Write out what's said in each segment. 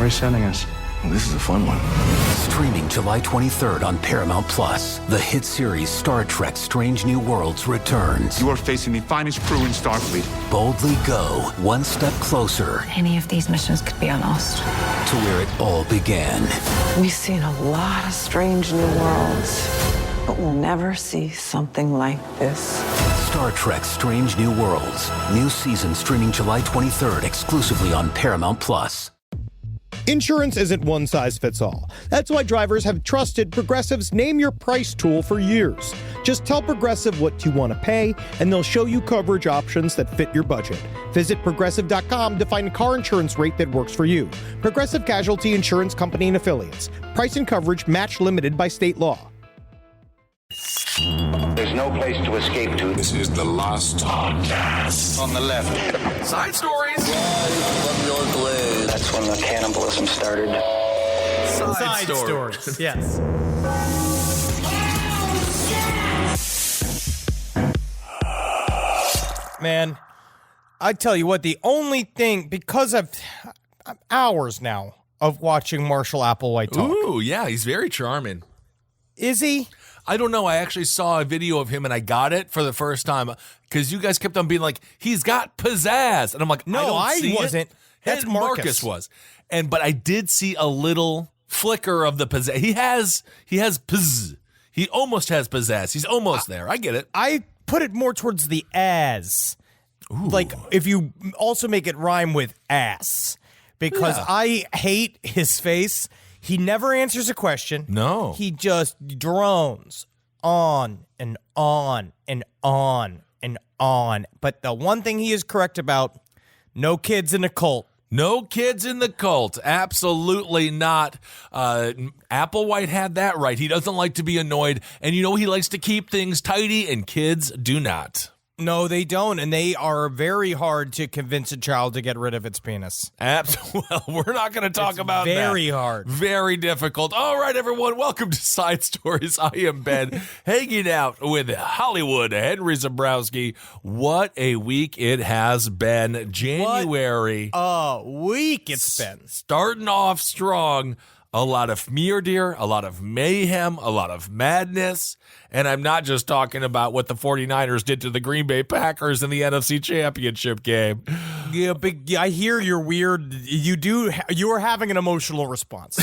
Where are you sending us? Well, this is a fun one. Streaming July 23rd on Paramount Plus, the hit series Star Trek Strange New Worlds returns. You are facing the finest crew in Starfleet. Boldly go one step closer Any of these missions could be on Ost. to where it all began. We've seen a lot of strange new worlds, but we'll never see something like this. Star Trek Strange New Worlds. New season streaming July 23rd exclusively on Paramount Plus. Insurance isn't one size fits all. That's why drivers have trusted Progressive's Name Your Price tool for years. Just tell Progressive what you want to pay, and they'll show you coverage options that fit your budget. Visit Progressive.com to find a car insurance rate that works for you. Progressive Casualty Insurance Company and Affiliates. Price and coverage match limited by state law. There's no place to escape to. This is the last podcast. On the left. Side stories. That's when the cannibalism started. Side stories. Yes. Man, I tell you what, the only thing, because of hours now of watching Marshall Applewhite talk. Ooh, yeah, he's very charming. Is he? I don't know. I actually saw a video of him and I got it for the first time because you guys kept on being like, he's got pizzazz. And I'm like, No, I wasn't. That's Marcus. Was. But I did see a little flicker of the pizzazz. He has pizz. He almost has pizzazz. He's almost there. I get it. I put it more towards the as. Ooh. Like, if you also make it rhyme with ass. Because I hate his face. He never answers a question. No. He just drones on and on and on and on. But the one thing he is correct about, no kids in a cult. No kids in the cult. Absolutely not. Applewhite had that right. He doesn't like to be annoyed. And he likes to keep things tidy, and kids do not. No, they don't, and they are very hard to convince a child to get rid of its penis. Well, we're not going to talk about that. Very hard. Very difficult. All right, everyone, welcome to Side Stories. I am Ben, hanging out with Hollywood Henry Zabrowski. What a week it has been. January. What a week it's been. Starting off strong. A lot of Meerdeer, a lot of mayhem, a lot of madness. And I'm not just talking about what the 49ers did to the Green Bay Packers in the NFC Championship game. Yeah, I hear you're weird. You are having an emotional response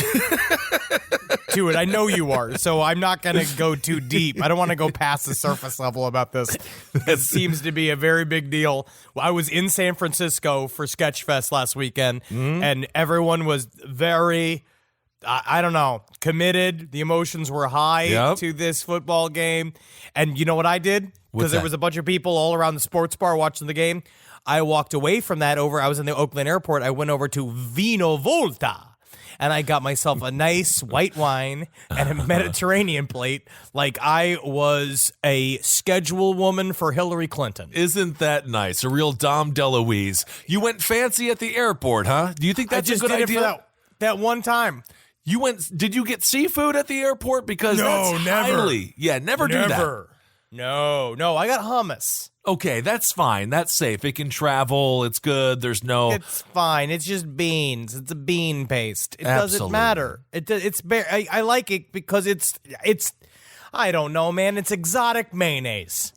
to it. I know you are. So I'm not going to go too deep. I don't want to go past the surface level about this. It seems to be a very big deal. I was in San Francisco for Sketchfest last weekend, and everyone was very... I don't know, committed. The emotions were high to this football game. And you know what I did? Because there was a bunch of people all around the sports bar watching the game. I walked away from that I was in the Oakland airport. I went over to Vino Volta. And I got myself a nice white wine and a Mediterranean plate like I was a schedule woman for Hillary Clinton. Isn't that nice? A real Dom DeLuise. You went fancy at the airport, huh? Do you think that's a good idea? It for that one time. You went? Did you get seafood at the airport? Because no, that's never. Never do that. No, I got hummus. Okay, that's fine. That's safe. It can travel. It's good. There's no. It's fine. It's just beans. It's a bean paste. It Absolutely. doesn't matter. I like it because it's. I don't know, man. It's exotic mayonnaise.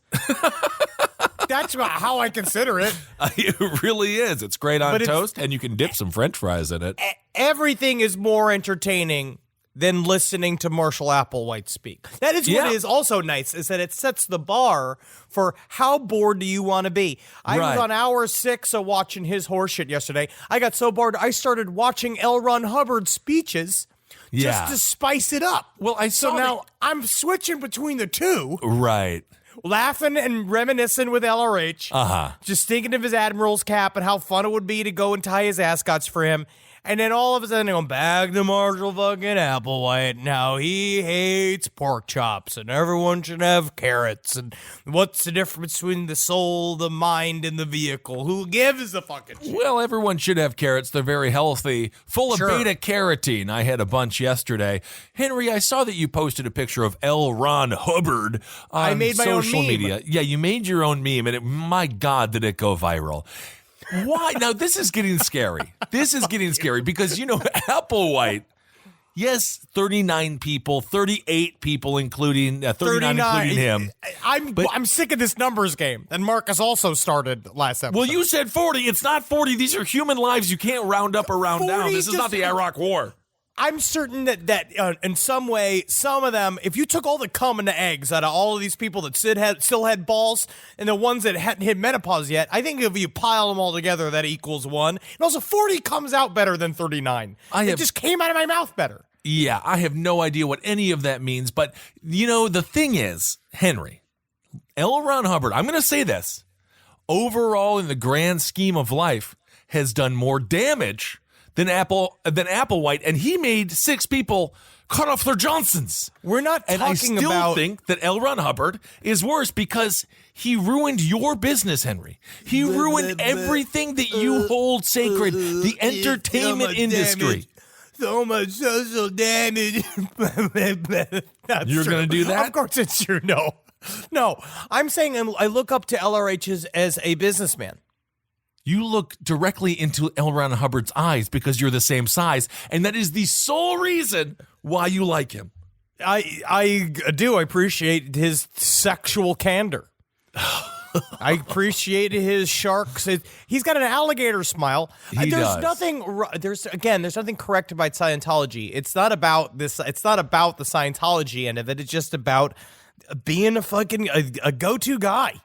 That's how I consider it. It really is. It's great on toast, and you can dip some French fries in it. Everything is more entertaining than listening to Marshall Applewhite speak. That is what is also nice, is that it sets the bar for how bored do you want to be. I was on hour 6 of watching his horseshit yesterday. I got so bored, I started watching L. Ron Hubbard's speeches just to spice it up. Well, now I'm switching between the two. Right. Laughing and reminiscing with LRH. Just thinking of his admiral's cap and how fun it would be to go and tie his ascots for him. And then all of a sudden, going back to Marshall fucking Applewhite. Now he hates pork chops, and everyone should have carrots. And what's the difference between the soul, the mind, and the vehicle? Who gives a fucking shit? Well, everyone should have carrots. They're very healthy, full of beta carotene. I had a bunch yesterday. Henry, I saw that you posted a picture of L. Ron Hubbard on I made my social own meme. media. Yeah, you made your own meme, and my God, did it go viral. Why? Now, this is getting scary. This is getting scary because, Applewhite, yes, 39 people, 38 people, including 39, including him. I'm sick of this numbers game that Marcus also started last episode. Well, you said 40. It's not 40. These are human lives. You can't round up or round down. This is not the Iraq War. I'm certain that in some way, some of them, if you took all the cum and the eggs out of all of these people that still had balls and the ones that hadn't hit menopause yet, I think if you pile them all together, that equals 1. And also, 40 comes out better than 39. It just came out of my mouth better. Yeah, I have no idea what any of that means. But, the thing is, Henry, L. Ron Hubbard, I'm going to say this, overall in the grand scheme of life, has done more damage than Applewhite, and he made 6 people cut off their Johnsons. We're not talking about... about... I still think that L. Ron Hubbard is worse because he ruined your business, Henry. He ruined everything that you hold sacred, the entertainment industry. So much social damage. You're going to do that? Of course it's true. No, I'm saying I look up to LRH as a businessman. You look directly into L. Ron Hubbard's eyes because you're the same size, and that is the sole reason why you like him. I do. I appreciate his sexual candor. I appreciate his sharks. He's got an alligator smile. There's nothing. There's nothing correct about Scientology. It's not about this. It's not about the Scientology end of it. It's just about being a go-to guy.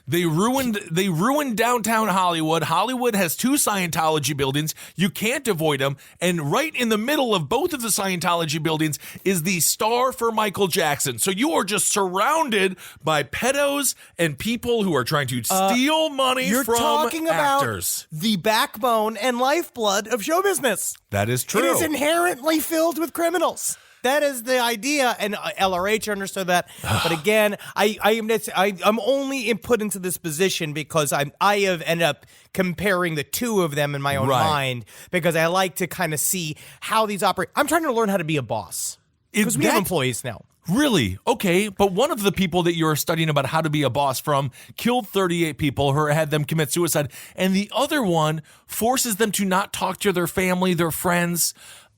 They ruined downtown Hollywood. Hollywood has 2 Scientology buildings. You can't avoid them. And right in the middle of both of the Scientology buildings is the star for Michael Jackson. So you are just surrounded by pedos and people who are trying to steal money from actors. You're talking about the backbone and lifeblood of show business. That is true. It is inherently filled with criminals. That is the idea, and LRH understood that. But again, I'm only put into this position because I have ended up comparing the 2 of them in my own mind because I like to kind of see how these operate. I'm trying to learn how to be a boss because we have employees now. Really? Okay, but one of the people that you're studying about how to be a boss from killed 38 people or had them commit suicide, and the other one forces them to not talk to their family, their friends,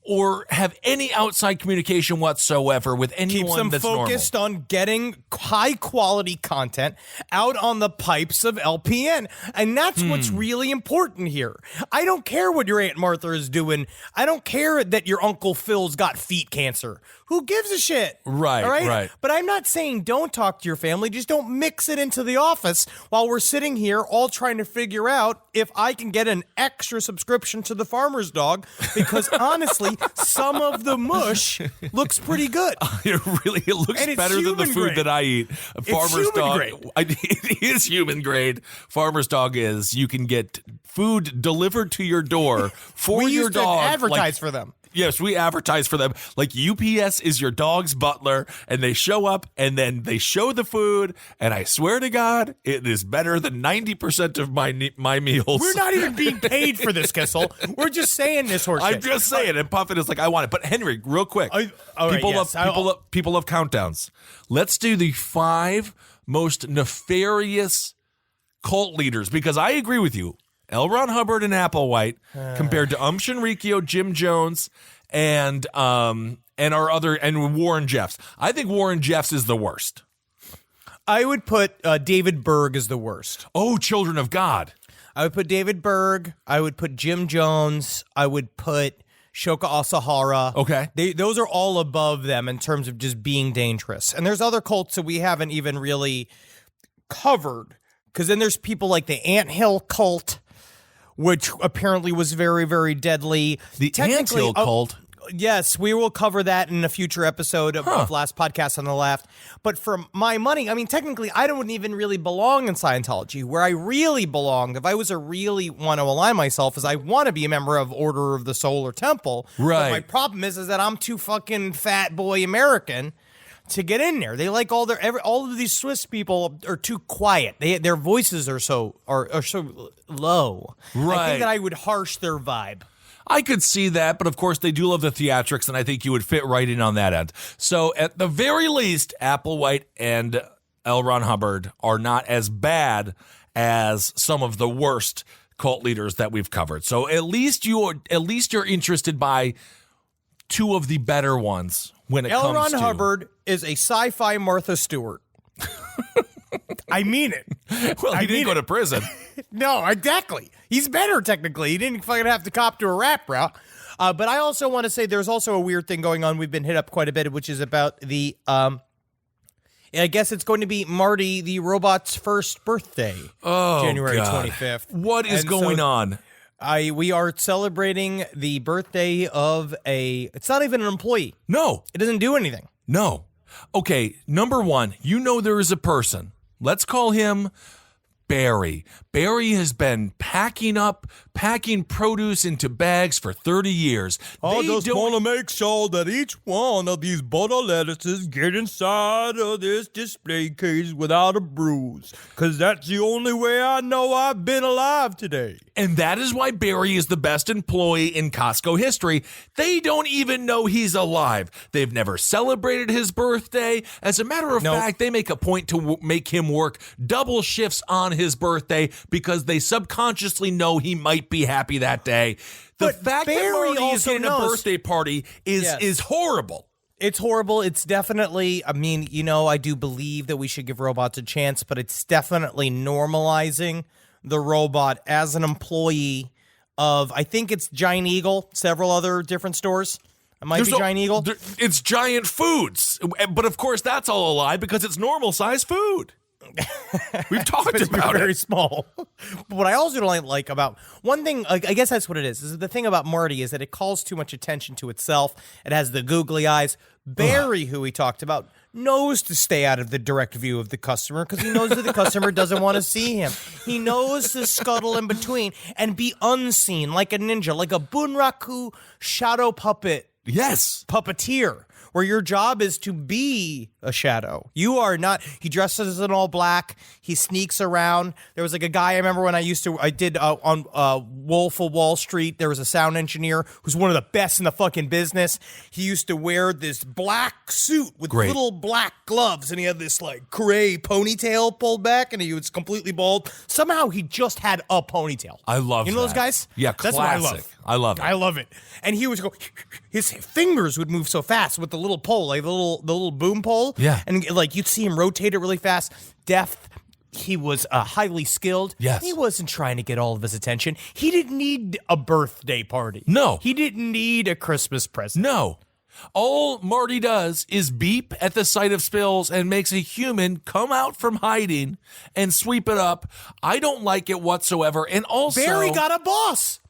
or have any outside communication whatsoever with anyone that's normal. Keeps them focused on getting high-quality content out on the pipes of LPN. And that's what's really important here. I don't care what your Aunt Martha is doing. I don't care that your Uncle Phil's got feet cancer. Who gives a shit? Right, all right. But I'm not saying don't talk to your family. Just don't mix it into the office while we're sitting here all trying to figure out if I can get an extra subscription to the Farmer's Dog. Because honestly, some of the mush looks pretty good. It looks better than the food that I eat. Farmer's Dog. It is human grade. Farmer's Dog is you can get food delivered to your door for your dog. We used to advertise for them. Yes, we advertise for them. Like UPS is your dog's butler, and they show up, and then they show the food, and I swear to God, it is better than 90% of my meals. We're not even being paid for this, Kissel. We're just saying this horse shit. I'm just saying, and Puffin is like, I want it. But Henry, real quick, people love countdowns. Let's do the 5 most nefarious cult leaders, because I agree with you. L. Ron Hubbard and Applewhite compared to Shinrikyo, Jim Jones, and Warren Jeffs. I think Warren Jeffs is the worst. I would put David Berg as the worst. Oh, Children of God. I would put David Berg. I would put Jim Jones. I would put Shoka Asahara. Okay. Those are all above them in terms of just being dangerous. And there's other cults that we haven't even really covered. Because then there's people like the Anthill cult, which apparently was very, very deadly. The Anthill cult? Yes, we will cover that in a future episode of Last Podcast on the Left. But for my money, I mean, technically, I don't even really belong in Scientology. Where I really belong, if I was to really want to align myself, is I want to be a member of Order of the Solar Temple. Right. But my problem is that I'm too fucking fat boy American to get in there. They like all of these Swiss people are too quiet. Their voices are so low. Right. I think that I would harsh their vibe. I could see that, but of course they do love the theatrics, and I think you would fit right in on that end. So at the very least, Applewhite and L. Ron Hubbard are not as bad as some of the worst cult leaders that we've covered. So at least you're interested by two of the better ones when it L. comes Ron to Hubbard is a sci-fi Martha Stewart. I mean it. Well, he didn't go to prison. No, exactly. He's better technically. He didn't fucking have to cop to a rap route. But I also want to say there's also a weird thing going on. We've been hit up quite a bit, which is about the, I guess it's going to be Marty, the robot's first birthday. Oh, January God. 25th. What is going on? We are celebrating the birthday of it's not even an employee. No. It doesn't do anything. No. Okay, number one, there is a person. Let's call him Barry. Barry has been packing produce into bags for 30 years. I just want to make sure that each one of these butter lettuces get inside of this display case without a bruise, because that's the only way I know I've been alive today. And that is why Barry is the best employee in Costco history. They don't even know he's alive. They've never celebrated his birthday. As a matter of fact, they make a point to make him work double shifts on his birthday because they subconsciously know he might be happy that day. The fact Barry that Marty is also getting a birthday party is horrible. It's horrible. It's definitely, I mean, I do believe that we should give robots a chance, but it's definitely normalizing the robot as an employee of, I think it's Giant Eagle, several other different stores. It might be Giant Eagle. It's Giant Foods. But of course, that's all a lie because it's normal size food. We've talked about very it. small. But what I also don't like about one thing, I guess that's what it is the thing about Marty is that it calls too much attention to itself. It has the googly eyes. Barry, who we talked about, knows to stay out of the direct view of the customer because he knows that the customer doesn't want to see him. He knows to scuttle in between and be unseen like a ninja, like a Bunraku shadow puppet. Yes. Puppeteer, where your job is to be a shadow. You are not. He dresses in all black. He sneaks around. There was like a guy I remember when I did on Wolf of Wall Street. There was a sound engineer who's one of the best in the fucking business. He used to wear this black suit with little black gloves, and he had this like gray ponytail pulled back, and he was completely bald. Somehow he just had a ponytail. I love you know those guys. Yeah, that's classic. what I love. I love it. I love it. And he would go. His fingers would move so fast with the little pole, like the little boom pole. Yeah. And like you'd see him rotate it really fast. Deft. He was highly skilled. Yes. He wasn't trying to get all of his attention. He didn't need a birthday party. No. He didn't need a Christmas present. No. All Marty does is beep at the sight of spills and makes a human come out from hiding and sweep it up. I don't like it whatsoever. And also, Barry got a boss.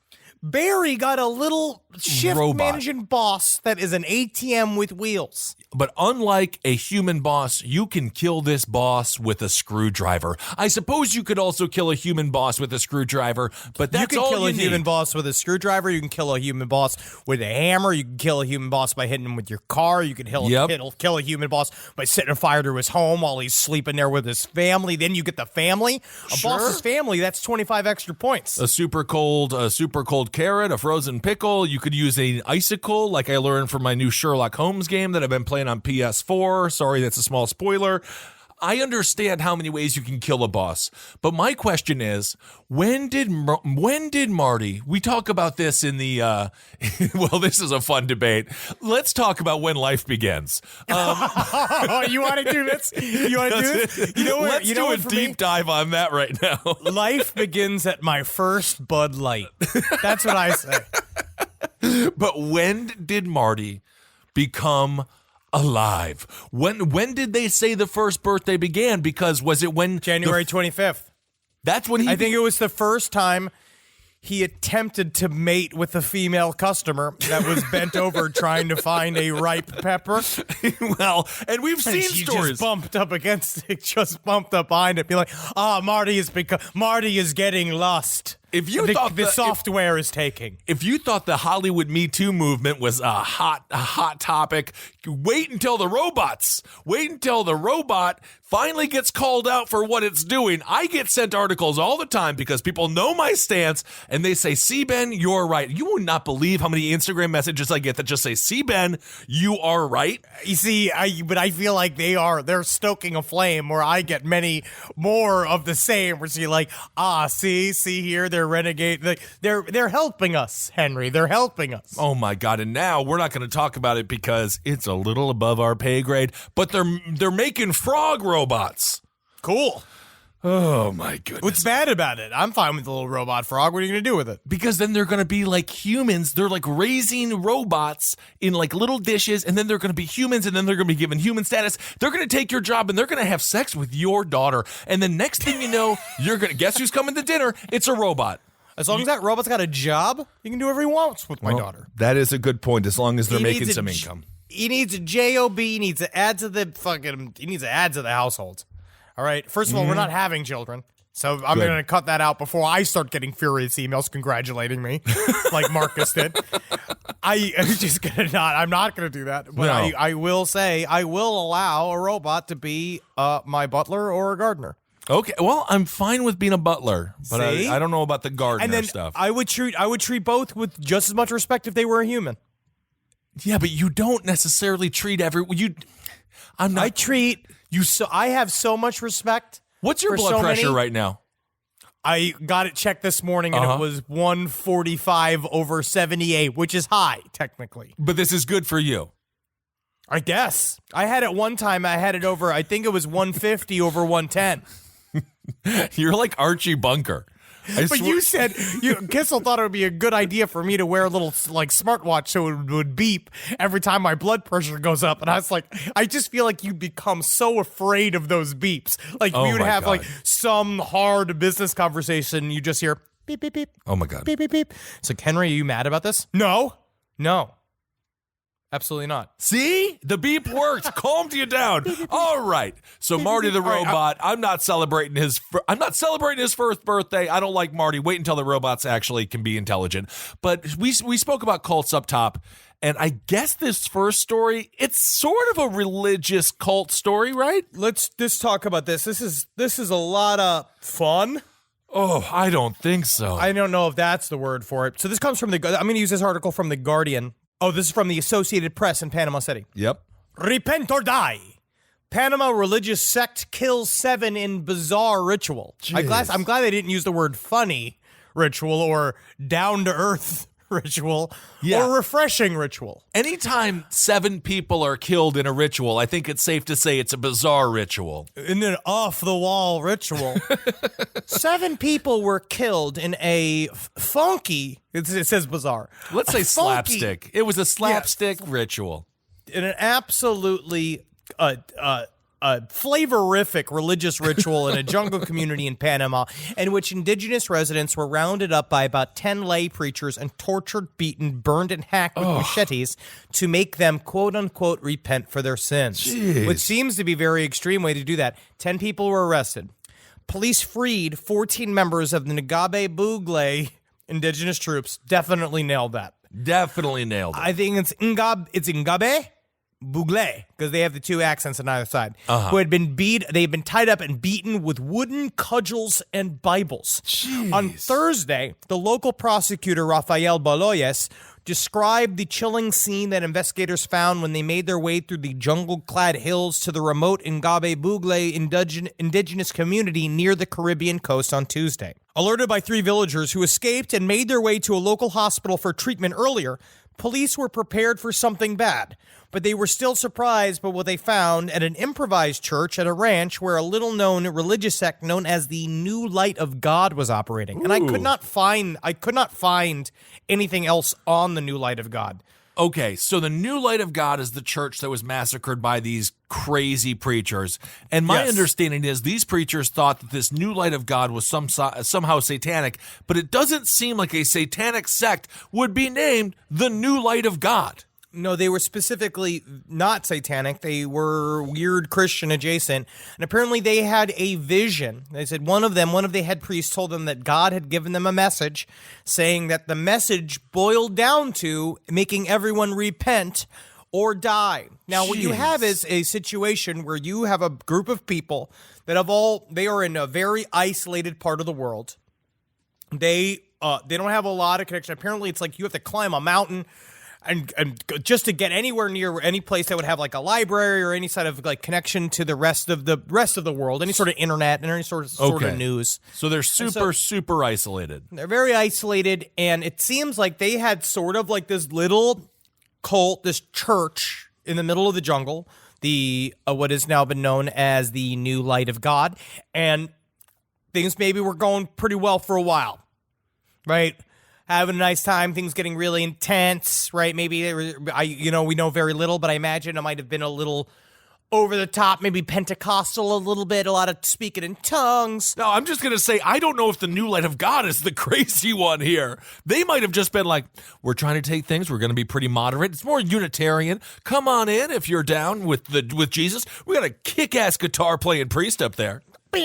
Barry got a little shift robot managing boss that is an ATM with wheels. But unlike a human boss, you can kill this boss with a screwdriver. I suppose you could also kill a human boss with a screwdriver, but that's all you need. You can kill a human boss with a screwdriver. You can kill a human boss with a hammer. You can kill a human boss by hitting him with your car. You can kill a human boss by setting fire to his home while he's sleeping there with his family. Then you get the family. A boss's family, that's 25 extra points. A super cold carrot, a frozen pickle. You could use an icicle, like I learned from my new Sherlock Holmes game that I've been playing on PS4. Sorry, that's a small spoiler. I understand how many ways you can kill a boss, but my question is, when did Marty? We talk about this in the. Well, this is a fun debate. Let's talk about when life begins. You want to do this? You want to do this? You know what? Let's do a deep dive on that right now. Life begins at my first Bud Light. That's what I say. But when did Marty become alive? When did they say the first birthday began? Because was it when January 25th? That's when I think it was the first time he attempted to mate with a female customer that was bent over trying to find a ripe pepper. Well, and we've seen stories. Just bumped up against it, just bumped up behind it, be like, Marty is getting lost. If you thought the software is taking. If you thought the Hollywood Me Too movement was a hot topic, wait until the robot finally gets called out for what it's doing. I get sent articles all the time because people know my stance and they say, "See, Ben, you're right." You would not believe how many Instagram messages I get that just say, "See, Ben, you are right." You see, but I feel like they're stoking a flame where I get many more of the same. Where see, like, see here, they're they're renegade. They're helping us, Henry. They're helping us. Oh my God! And now we're not going to talk about it because it's a little above our pay grade. But they're making frog robots. Cool. Oh my goodness! What's bad about it? I'm fine with the little robot frog. What are you going to do with it? Because then they're going to be like humans. They're like raising robots in like little dishes, and then they're going to be humans, and then they're going to be given human status. They're going to take your job, and they're going to have sex with your daughter. And the next thing you know, you're going to guess who's coming to dinner? It's a robot. As long as that robot's got a job, he can do whatever he wants with my daughter. That is a good point. As long as they're making some needs income. He needs a job. He needs to add to the He needs to add to the household. All right. First of all, we're not having children. So I'm going to cut that out before I start getting furious emails congratulating me, like Marcus did. I'm not going to do that. But No. I will say I will allow a robot to be my butler or a gardener. Okay, well, I'm fine with being a butler, but See? I don't know about the gardener And then stuff. I would treat both with just as much respect if they were a human. Yeah, but you don't necessarily treat I have so much respect. What's your for blood so pressure many. right now? I got it checked this morning, and it was 145/78, which is high, technically. But this is good for you. I guess. I had it one time, I had it over, I think it was 150/110. You're like Archie Bunker. But you said, Kissel thought it would be a good idea for me to wear a little, like, smartwatch so it would beep every time my blood pressure goes up. And I was like, I just feel like you become so afraid of those beeps. Like, Oh we would my have, God. like, some hard business conversation, you just hear beep, beep, beep. Oh my God. Beep, beep, beep. It's like, Henry, are you mad about this? No. Absolutely not. See? The beep worked. Calmed you down. All right. So Marty the robot, I'm not celebrating his first birthday. I don't like Marty. Wait until the robots actually can be intelligent. But we spoke about cults up top, and I guess this first story, it's sort of a religious cult story, right? Let's just talk about this. This is a lot of fun. Oh, I don't think so. I don't know if that's the word for it. So this comes from I'm going to use this article from The Guardian. Oh, this is from the Associated Press in Panama City. Yep. Repent or die. Panama religious sect kills 7 in bizarre ritual. I'm glad they didn't use the word funny ritual or down-to-earth ritual or refreshing ritual. Anytime 7 people are killed in a ritual, I think it's safe to say it's a bizarre ritual. In an off-the-wall ritual. 7 people were killed in a funky, it says bizarre. Let's say slapstick. It was a slapstick ritual. In an absolutely flavorific religious ritual in a jungle community in Panama, in which indigenous residents were rounded up by about 10 lay preachers and tortured, beaten, burned, and hacked with machetes to make them, quote-unquote, repent for their sins. Jeez. Which seems to be a very extreme way to do that. 10 people were arrested. Police freed 14 members of the Ngabe Bugle indigenous troops. Definitely nailed that. Definitely nailed it. I think it's Ngabe Bugle, because they have the 2 accents on either side, who had been they've been tied up and beaten with wooden cudgels and Bibles. Jeez. On Thursday, the local prosecutor, Rafael Baloyes, described the chilling scene that investigators found when they made their way through the jungle-clad hills to the remote Ngabe Bugle indigenous community near the Caribbean coast on Tuesday. Alerted by 3 villagers who escaped and made their way to a local hospital for treatment earlier, police were prepared for something bad, but they were still surprised by what they found at an improvised church at a ranch where a little-known religious sect known as the New Light of God was operating. Ooh. And I could not find anything else on the New Light of God. Okay, so the New Light of God is the church that was massacred by these crazy preachers. And my understanding is these preachers thought that this New Light of God was somehow satanic, but it doesn't seem like a satanic sect would be named the New Light of God. No, they were specifically not satanic. They were weird Christian adjacent. And apparently they had a vision. They said one of the head priests told them that God had given them a message saying that the message boiled down to making everyone repent or die. Now, what you have is a situation where you have a group of people that they are in a very isolated part of the world. They don't have a lot of connection. Apparently, it's like you have to climb a mountain. and just to get anywhere near any place that would have like a library or any sort of like connection to the rest of the world, any sort of internet and any sort of news. So they're super isolated. They're very isolated, and it seems like they had sort of like this little cult, this church in the middle of the jungle, the what has now been known as the New Light of God, and things maybe were going pretty well for a while, right? Having a nice time, things getting really intense, right? Maybe we know very little, but I imagine it might have been a little over the top, maybe Pentecostal a little bit, a lot of speaking in tongues. No, I'm just going to say, I don't know if the New Light of God is the crazy one here. They might have just been like, we're trying to take things, we're going to be pretty moderate. It's more Unitarian. Come on in if you're down with Jesus. We got a kick-ass guitar playing priest up there. I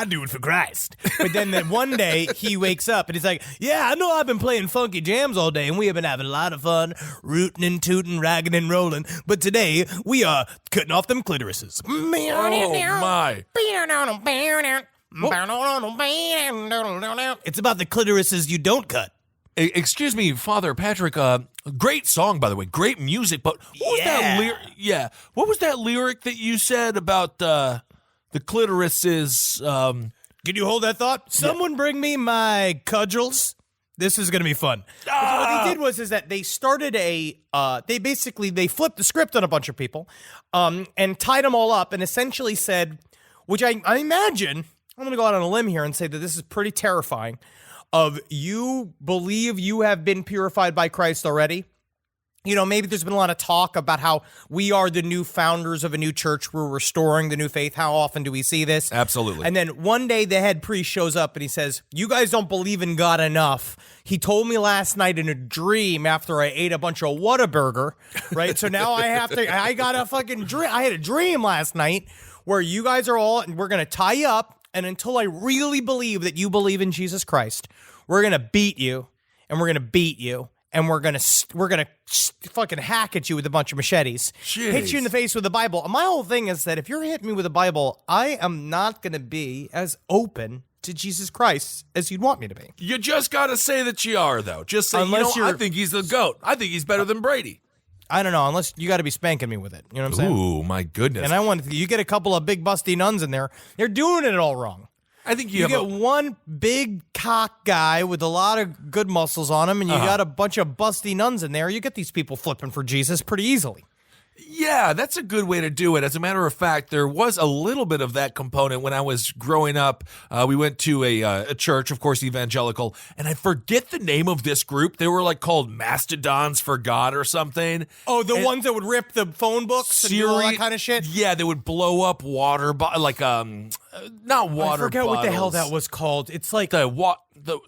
do it for Christ. But then one day he wakes up and he's like, yeah, I know I've been playing funky jams all day and we have been having a lot of fun, rooting and tooting, ragging and rolling. But today we are cutting off them clitorises. Oh, my. It's about the clitorises you don't cut. Excuse me, Father Patrick, great song, by the way, great music, but what was that lyric? Yeah, what was that lyric that you said about the clitoris is, Can you hold that thought? Someone bring me my cudgels. This is going to be fun. So what they did is that they started they flipped the script on a bunch of people, and tied them all up and essentially said, which I imagine, I'm going to go out on a limb here and say that this is pretty terrifying, of you believe you have been purified by Christ already. You know, maybe there's been a lot of talk about how we are the new founders of a new church. We're restoring the new faith. How often do we see this? Absolutely. And then one day the head priest shows up and he says, you guys don't believe in God enough. He told me last night in a dream after I ate a bunch of Whataburger, right? So now I got a fucking dream. I had a dream last night where you guys are all, and we're going to tie you up. And until I really believe that you believe in Jesus Christ, we're going to beat you, and we're going to beat you, and we're going to fucking hack at you with a bunch of machetes. Jeez. Hit you in the face with the Bible. And my whole thing is that if you're hitting me with the Bible, I am not going to be as open to Jesus Christ as you'd want me to be. You just got to say that you are, though. Just say, I think he's the GOAT. I think he's better than Brady. I don't know, unless you got to be spanking me with it. You know what I'm saying? Ooh, my goodness. And you get a couple of big busty nuns in there. They're doing it all wrong. I think you get one big cock guy with a lot of good muscles on him, and you got a bunch of busty nuns in there. You get these people flipping for Jesus pretty easily. Yeah, that's a good way to do it. As a matter of fact, there was a little bit of that component when I was growing up. We went to a church, of course, evangelical, and I forget the name of this group. They were like called Mastodons for God or something. Oh, the ones that would rip the phone books and do all that kind of shit? Yeah, they would blow up water, not water I forget bottles. what the hell that was called. It's like the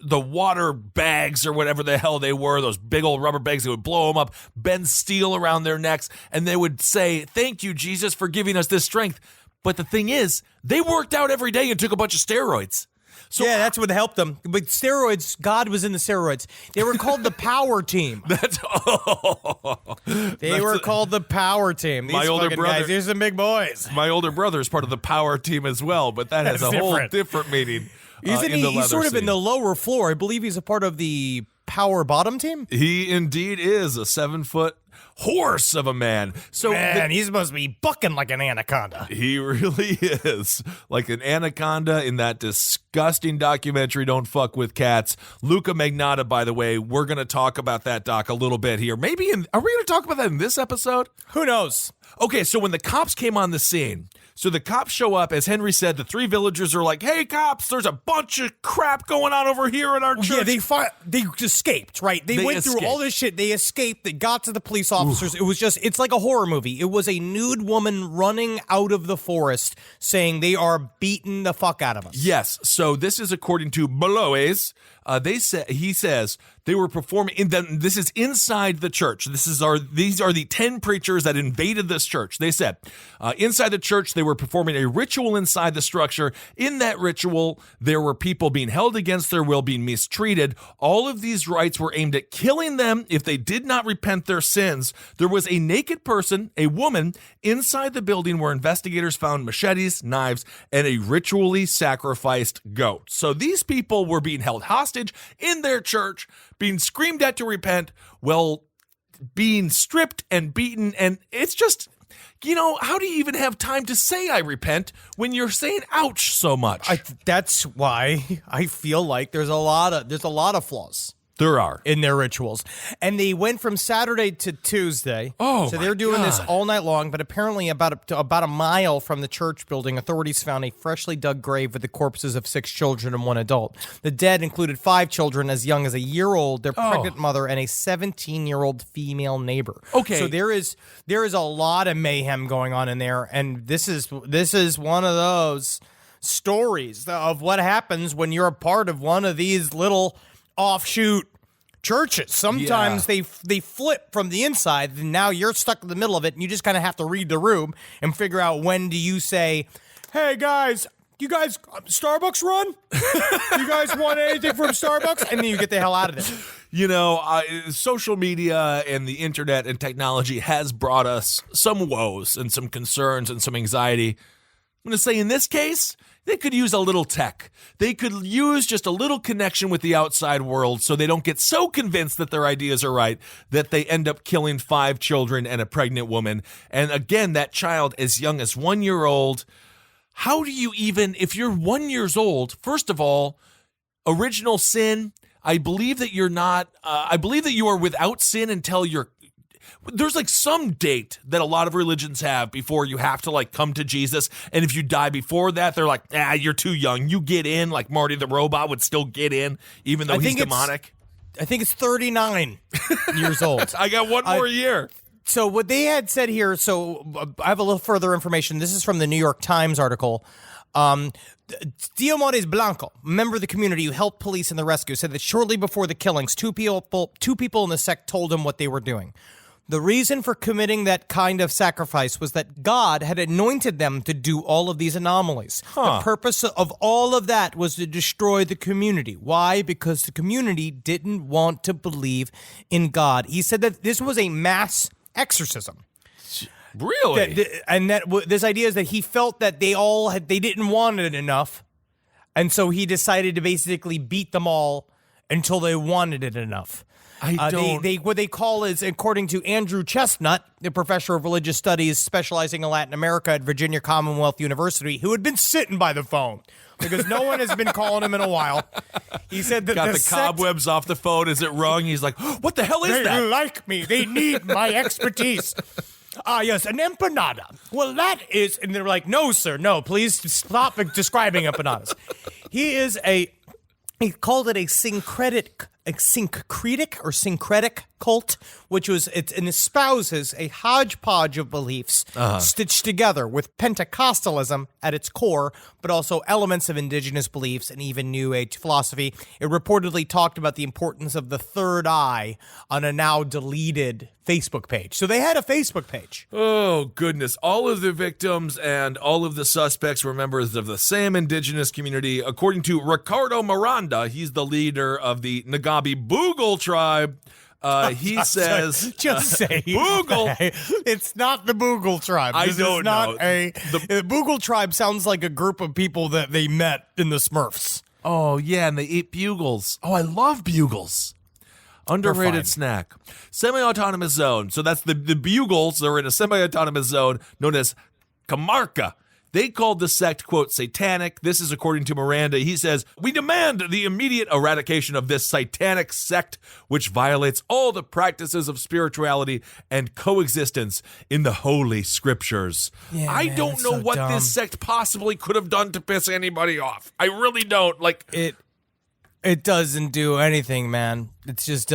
water bags or whatever the hell they were, those big old rubber bags. They would blow them up, bend steel around their necks, and they would say, thank you, Jesus, for giving us this strength. But the thing is, they worked out every day and took a bunch of steroids. So yeah, that's what helped them. But steroids, God was in the steroids. They were called the Power Team. They were called the Power Team. These my older brother, guys, these are some big boys. My older brother is part of the Power Team as well, but that has a whole different meaning. He's sort of in the lower floor. I believe he's a part of the Power Bottom Team. He indeed is a 7-foot horse of a man. So he's supposed to be bucking like an anaconda. He really is like an anaconda in that disgusting documentary, Don't Fuck with Cats. Luca Magnotta, by the way, we're going to talk about that doc a little bit here. Are we going to talk about that in this episode? Who knows? Okay, so when the cops came on the scene, so the cops show up, as Henry said, the three villagers are like, hey, cops, there's a bunch of crap going on over here in our church. Yeah, they escaped, right? They went through all this shit. They escaped. They got to the police officers. Oof. It's like a horror movie. It was a nude woman running out of the forest saying they are beating the fuck out of us. Yes, so this is according to Bloes. He says they were performing this is inside the church. These are the 10 preachers that invaded this church. They said inside the church they were performing a ritual inside the structure. In that ritual, there were people being held against their will, being mistreated. All of these rites were aimed at killing them if they did not repent their sins. There was a naked person, a woman, inside the building where investigators found machetes, knives, and a ritually sacrificed goat. So these people were being held hostage hostage in their church, being screamed at to repent, well, being stripped and beaten. And it's just, how do you even have time to say I repent when you're saying ouch so much? That's why I feel like there's a lot of flaws. There are. In their rituals. And they went from Saturday to Tuesday. Oh, so they're doing this all night long, but apparently about a mile from the church building, authorities found a freshly dug grave with the corpses of 6 children and 1 adult. The dead included 5 children as young as a year old, their pregnant mother, and a 17-year-old female neighbor. Okay. So there is a lot of mayhem going on in there, and this is one of those stories of what happens when you're a part of one of these little offshoot churches. Sometimes they flip from the inside, and now you're stuck in the middle of it, and you just kind of have to read the room and figure out when do you say, hey guys, you guys, Starbucks run? You guys want anything from Starbucks? And then you get the hell out of there. Social media and the internet and technology has brought us some woes and some concerns and some anxiety. I'm going to say in this case, they could use a little tech. They could use just a little connection with the outside world so they don't get so convinced that their ideas are right that they end up killing 5 children and a pregnant woman. And again, that child as young as 1 year old. How do you even, if you're 1 year old, first of all, original sin, I believe that you're not, I believe that you are without sin until there's like some date that a lot of religions have before you have to like come to Jesus. And if you die before that, they're like, you're too young. You get in, like Marty the Robot would still get in, even though he's demonic. I think it's 39 years old. I got 1 more year. So what they had said here, I have a little further information. This is from the New York Times article. Diomedes Blanco, a member of the community who helped police in the rescue, said that shortly before the killings, two people in the sect told him what they were doing. The reason for committing that kind of sacrifice was that God had anointed them to do all of these anomalies. The purpose of all of that was to destroy the community. Why? Because the community didn't want to believe in God. He said that this was a mass exorcism. Really? This idea is that he felt that they didn't want it enough, and so he decided to basically beat them all until they wanted it enough. What they call is, according to Andrew Chestnut, the professor of religious studies specializing in Latin America at Virginia Commonwealth University, who had been sitting by the phone because no one has been calling him in a while. He said that got the cobwebs off the phone. Is it rung? He's like, what the hell is that? They like me. They need my expertise. Yes, an empanada. Well, that is, and they're like, no, sir, no, please stop describing empanadas. He called it a syncretic cult, which was it espouses a hodgepodge of beliefs stitched together with Pentecostalism at its core, but also elements of indigenous beliefs and even New Age philosophy. It reportedly talked about the importance of the third eye on a now deleted Facebook page. So they had a Facebook page. Oh, goodness. All of the victims and all of the suspects were members of the same indigenous community. According to Ricardo Miranda, he's the leader of the Nagabi Boogle tribe. He says, just say Boogle. It's not the Boogle tribe. I don't know. The Boogle tribe sounds like a group of people that they met in the Smurfs. Oh, yeah, and they eat bugles. Oh, I love bugles. Underrated snack. Semi-autonomous zone. So that's the bugles are in a semi-autonomous zone known as Camarca. They called the sect, quote, satanic. This is according to Miranda. He says, we demand the immediate eradication of this satanic sect, which violates all the practices of spirituality and coexistence in the holy scriptures. Yeah, I don't know what this sect possibly could have done to piss anybody off. I really don't. It doesn't do anything, man. It's just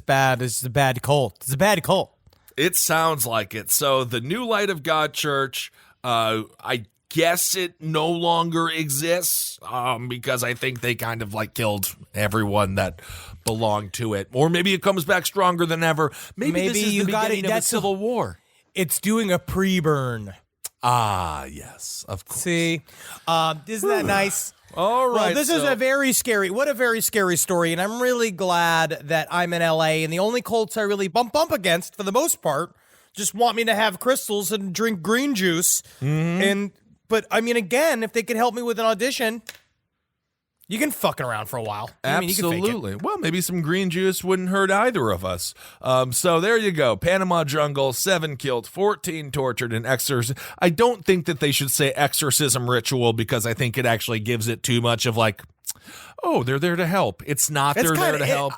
bad. It's a bad cult. It's a bad cult. It sounds like it. So the New Light of God Church, I guess it no longer exists because I think they kind of killed everyone that belonged to it. Or maybe it comes back stronger than ever. Maybe this is the beginning of a civil war. It's doing a pre-burn. Ah, yes, of course. See? Isn't that nice? All right. Well, this is a very scary story, and I'm really glad that I'm in LA, and the only cults I really bump against, for the most part, just want me to have crystals and drink green juice. Mm-hmm. But I mean, again, if they could help me with an audition, You can fucking around for a while. I mean, you can fake it. Absolutely. Well, maybe some green juice wouldn't hurt either of us. So there you go. Panama Jungle, 7 killed, 14 tortured, and exorcism. I don't think that they should say exorcism ritual because I think it actually gives it too much of like, oh, they're there to help. It's not they're there to help.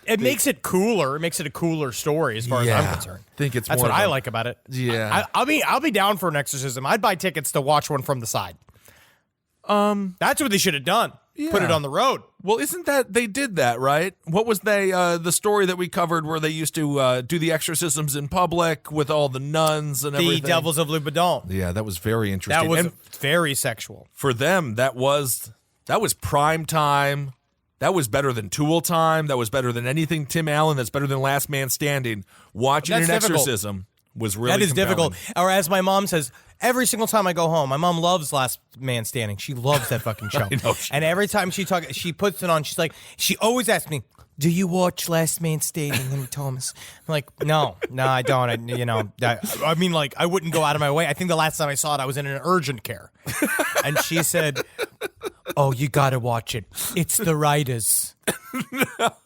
It makes it cooler. It makes it a cooler story as far as I'm concerned. I think That's what I like about it. Yeah. I'll be down for an exorcism. I'd buy tickets to watch one from the side. That's what they should have done. Yeah. Put it on the road. Well, isn't that they did that, right? What was the story that we covered where they used to do the exorcisms in public with all the nuns and everything? The Devils of Louboutin. Yeah, that was very interesting. That was and very sexual. for them, that was prime time. That was better than Tool time. That was better than anything Tim Allen. That's better than Last Man Standing. Watching That's an difficult. exorcism was really That is compelling. difficult. Or as my mom says, every single time I go home, my mom loves Last Man Standing. She loves that fucking show. I know she and every time she puts it on, she's like, she always asks me, do you watch Last Man Standing, Henry Thomas? I'm like, no, I don't. I mean, like, I wouldn't go out of my way. I think the last time I saw it, I was in an urgent care. And she said, oh, you got to watch it. It's the writers.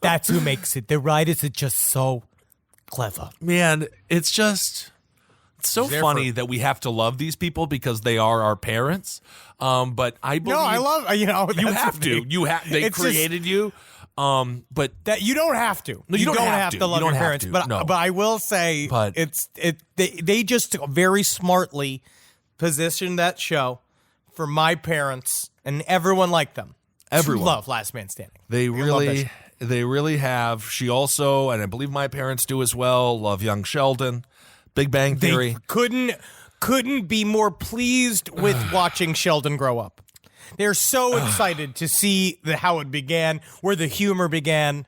That's who makes it. The writers are just so clever. Man, it's so funny that we have to love these people because they are our parents. But I believe No, I love, you that's have the to. thing. They It's created you. But that you don't have to. No, you don't have to. love You don't your have parents. to. But No. but I will say, But- they just very smartly positioned that show for my parents and everyone like them. Everyone. to love Last Man Standing. they love that show. really have. She also, and I believe my parents do as well, love Young Sheldon, Big Bang Theory. They couldn't be more pleased with watching Sheldon grow up. They're so excited to see how it began, where the humor began.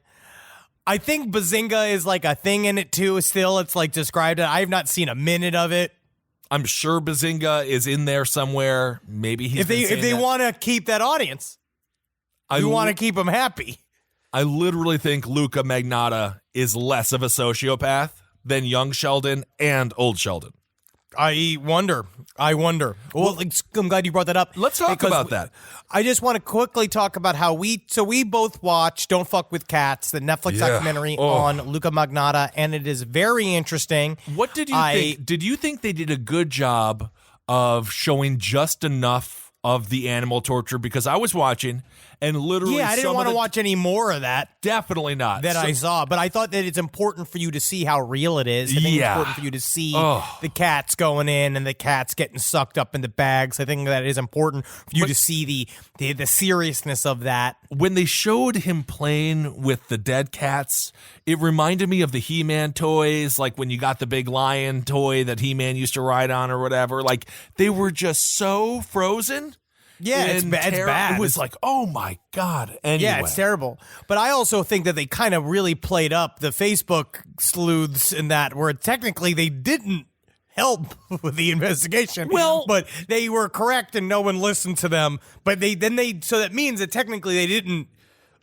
I think Bazinga is like a thing in it too. Still, it's like described. I have not seen a minute of it. I'm sure Bazinga is in there somewhere. Maybe he's If they want to keep that audience, you want to keep them happy. I literally think Luca Magnotta is less of a sociopath than young Sheldon and old Sheldon. I wonder. Well, I'm glad you brought that up. Let's talk because about that. I just want to quickly talk about how we both watched Don't Fuck with Cats, the Netflix documentary on Luca Magnotta, and it is very interesting. What did you think? Did you think they did a good job of showing just enough of the animal torture? Because I was watching and literally I didn't want to watch any more of that. Definitely not. That I saw, but I thought that it's important for you to see how real it is. I think it's important for you to see the cats going in and the cats getting sucked up into bags. I think that it is important for you to see the seriousness of that. When they showed him playing with the dead cats, it reminded me of the He-Man toys, like when you got the big lion toy that He-Man used to ride on or whatever. Like, they were just so frozen. Yeah, it's bad. It was like, oh my God. Anyway. Yeah, it's terrible. But I also think that they kind of really played up the Facebook sleuths in that, where technically they didn't help with the investigation. Well, but they were correct and no one listened to them. But so that means that technically they didn't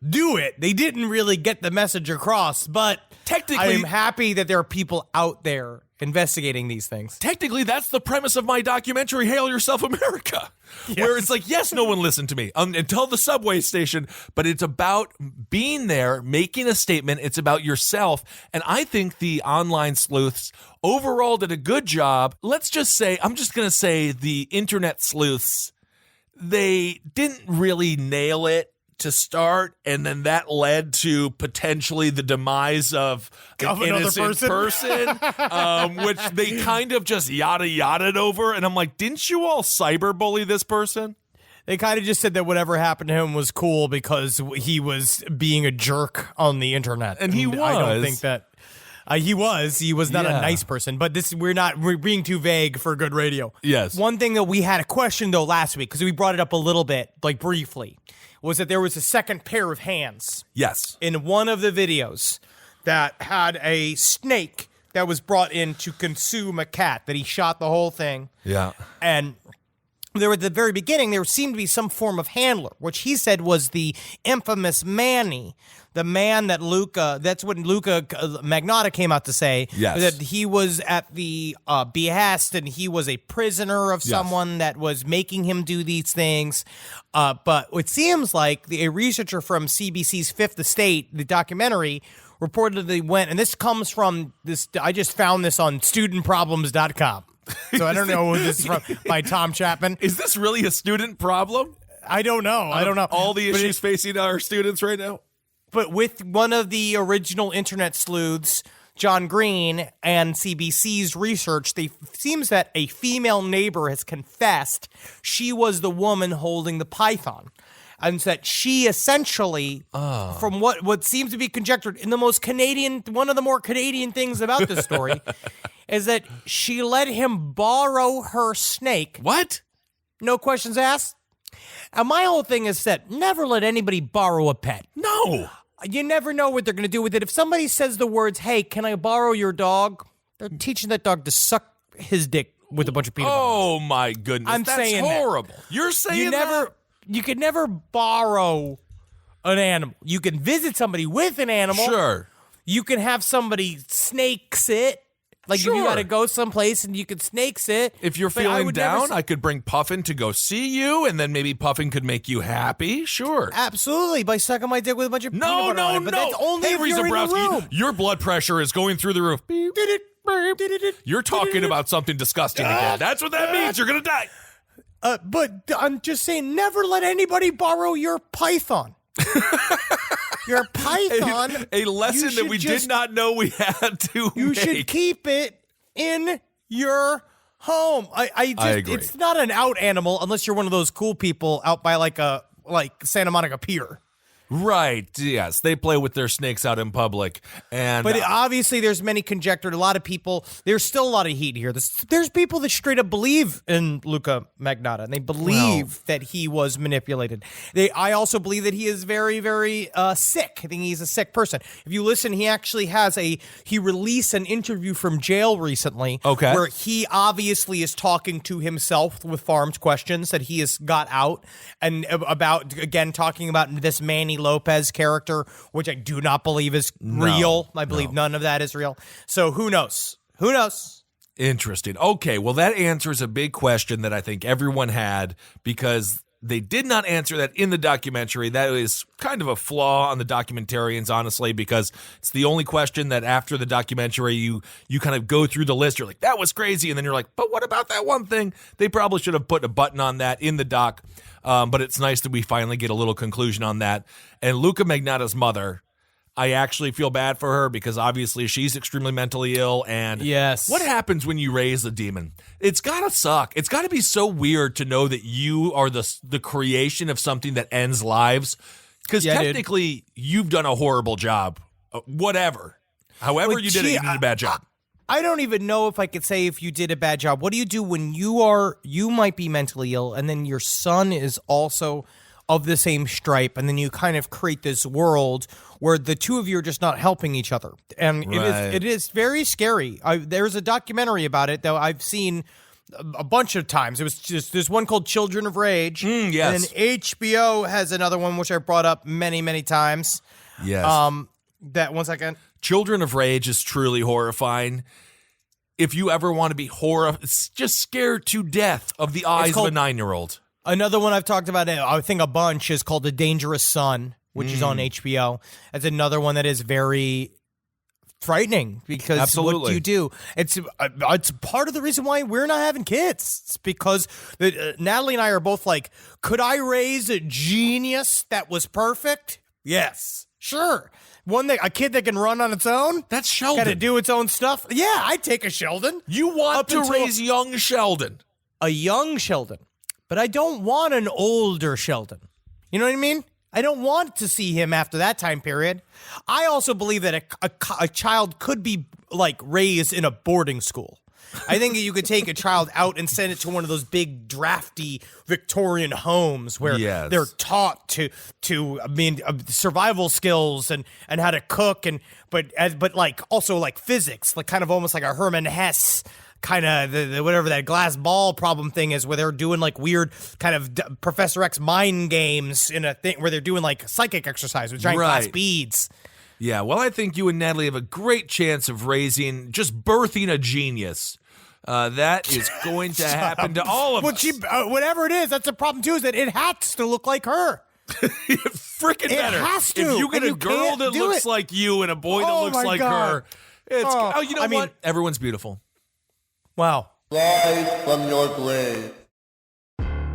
do it. They didn't really get the message across. But technically, I'm happy that there are people out there investigating these things. Technically, that's the premise of my documentary, Hail Yourself America, where it's like, yes, no one listened to me until the subway station, but it's about being there, making a statement. It's about yourself. And I think the online sleuths overall did a good job. Let's just say, I'm just going to say the internet sleuths, they didn't really nail it to start, and then that led to potentially the demise of an innocent person, which they kind of just yada-yada'd over. And I'm like, didn't you all cyberbully this person? They kind of just said that whatever happened to him was cool because he was being a jerk on the internet. And he was. I don't think that... He was not a nice person, but we're being too vague for good radio. Yes. One thing that we had a question though last week, because we brought it up a little bit, like briefly, was that there was a second pair of hands. Yes. In one of the videos that had a snake that was brought in to consume a cat, that he shot the whole thing. Yeah. And there at the very beginning, there seemed to be some form of handler, which he said was the infamous Manny, the man that that's what Luca Magnotta came out to say, Yes. that he was at the behest and he was a prisoner of someone that was making him do these things. But it seems like a researcher from CBC's Fifth Estate, the documentary, reportedly went, and this comes from this, I just found this on studentproblems.com. So I don't know who this is from, by Tom Chapman. Is this really a student problem? I don't know. All the issues facing our students right now? But with one of the original internet sleuths, John Green, and CBC's research, seems that a female neighbor has confessed she was the woman holding the python. And that she essentially, from what seems to be conjectured in the most Canadian, one of the more Canadian things about this story, is that she let him borrow her snake. What? No questions asked. And my whole thing is that never let anybody borrow a pet. No. You never know what they're going to do with it. If somebody says the words, "Hey, can I borrow your dog?" They're teaching that dog to suck his dick with a bunch of peanut butter. Oh, my goodness. I'm That's saying that. horrible. You're saying that? You could never borrow an animal. You can visit somebody with an animal. Sure. You can have somebody snake sit. Like if you Sure. got to go someplace and you could snake sit. If you're But I feeling would never down, I could bring Puffin to go see you, and then maybe Puffin could make you happy. Sure. Absolutely, by sucking my dick with a bunch of peanut butter on it. But that's only Hey, if you're in the Zabrowski, room. your blood pressure is going through the roof. You're talking about something disgusting again. That's what that means. You're going to die. But I'm just saying, never let anybody borrow your python. Your python. A lesson that we did not know we had to You make. should keep it in your home. I agree. It's not an out animal unless you're one of those cool people out by like Santa Monica Pier. Right. Yes. They play with their snakes out in public. And But obviously, there's many conjectured. A lot of people. There's still a lot of heat here. There's people that straight up believe in Luca Magnotta, and they believe that he was manipulated. I also believe that he is very, very sick. I think he's a sick person. If you listen, he actually he released an interview from jail recently, Okay. where he obviously is talking to himself with farmed questions that he has got out, and about again talking about this Manny Lopez character, which I do not believe is real. I believe none of that is real. So who knows? Who knows? Interesting. Okay, well, that answers a big question that I think everyone had because they did not answer that in the documentary. That is kind of a flaw on the documentarians, honestly, because it's the only question that after the documentary, you kind of go through the list. You're like, that was crazy. And then you're like, but what about that one thing? They probably should have put a button on that in the doc. But it's nice that we finally get a little conclusion on that. And Luca Magnotta's mother, I actually feel bad for her because obviously she's extremely mentally ill. And Yes. what happens when you raise a demon? It's gotta suck. It's gotta be so weird to know that you are the creation of something that ends lives. Because technically, you've done a horrible job. Whatever. However you did it, you did a bad job. I don't even know if I could say if you did a bad job. What do you do when you might be mentally ill and then your son is also of the same stripe, and then you kind of create this world where the two of you are just not helping each other? And it is very scary. There's a documentary about it that I've seen a bunch of times. It was just there's one called Children of Rage. Yes. And then HBO has another one which I brought up many, many times. Yes. That 1 second. Children of Rage is truly horrifying. If you ever want to be just scared to death of the eyes of a 9-year-old. Another one I've talked about, I think a bunch, is called The Dangerous Son, which is on HBO. That's another one that is very frightening because Absolutely. what do you do? It's part of the reason why we're not having kids. It's because Natalie and I are both like, could I raise a genius that was perfect? Yes, sure. A kid that can run on its own? That's Sheldon. Got to do its own stuff? Yeah, I'd take a Sheldon. You want Up to until- raise young Sheldon. A young Sheldon. But I don't want an older Sheldon. You know what I mean? I don't want to see him after that time period. I also believe that a child could be like raised in a boarding school. I think that you could take a child out and send it to one of those big drafty Victorian homes where they're taught to survival skills and how to cook but like also like physics, like kind of almost like a Herman Hesse kind of the whatever that glass ball problem thing is, where they're doing like weird kind of Professor X mind games in a thing where they're doing like psychic exercise with giant glass beads. Yeah, well, I think you and Natalie have a great chance of birthing a genius. That is going to happen to all of us. Whatever it is, that's the problem too, is that it has to look like her. Freaking better. It has to. If you get a girl that looks like you and a boy that looks like her, it's you know what? Everyone's beautiful. Wow. Rise from your grave.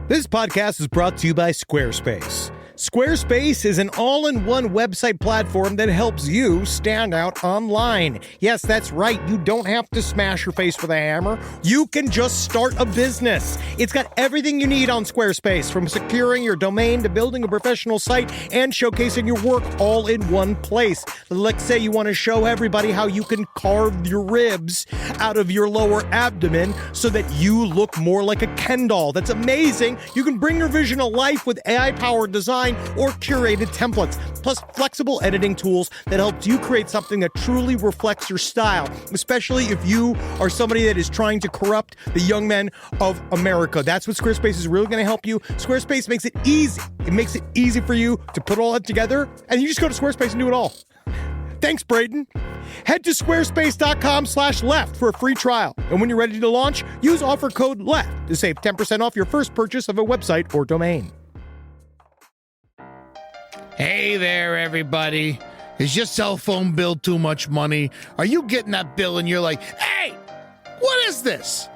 This podcast is brought to you by Squarespace. Squarespace is an all-in-one website platform that helps you stand out online. Yes, that's right. You don't have to smash your face with a hammer. You can just start a business. It's got everything you need on Squarespace, from securing your domain to building a professional site and showcasing your work all in one place. Let's say you want to show everybody how you can carve your ribs out of your lower abdomen so that you look more like a Ken doll. That's amazing. You can bring your vision to life with AI-powered design or curated templates, plus flexible editing tools that helps you create something that truly reflects your style, especially if you are somebody that is trying to corrupt the young men of America. That's what Squarespace is really going to help you. Squarespace makes it easy. It makes it easy for you to put all that together, and you just go to Squarespace and do it all. Thanks, Braden. Head to squarespace.com/left for a free trial. And when you're ready to launch, use offer code LEFT to save 10% off your first purchase of a website or domain. Hey there, everybody. Is your cell phone bill too much money? Are you getting that bill and you're like, hey, what is this?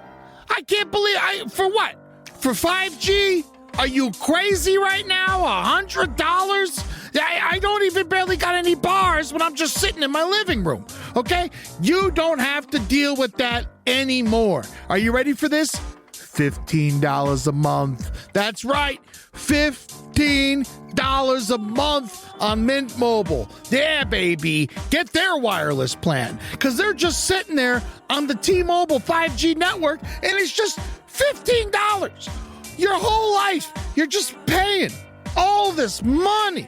I can't believe for what? For 5G? Are you crazy right now? $100? I don't even barely got any bars when I'm just sitting in my living room, okay? You don't have to deal with that anymore. Are you ready for this? $15 a month. That's right, $15 a month on Mint Mobile. Yeah, baby. Get their wireless plan, because they're just sitting there on the T-Mobile 5G network, and it's just $15. Your whole life, you're just paying all this money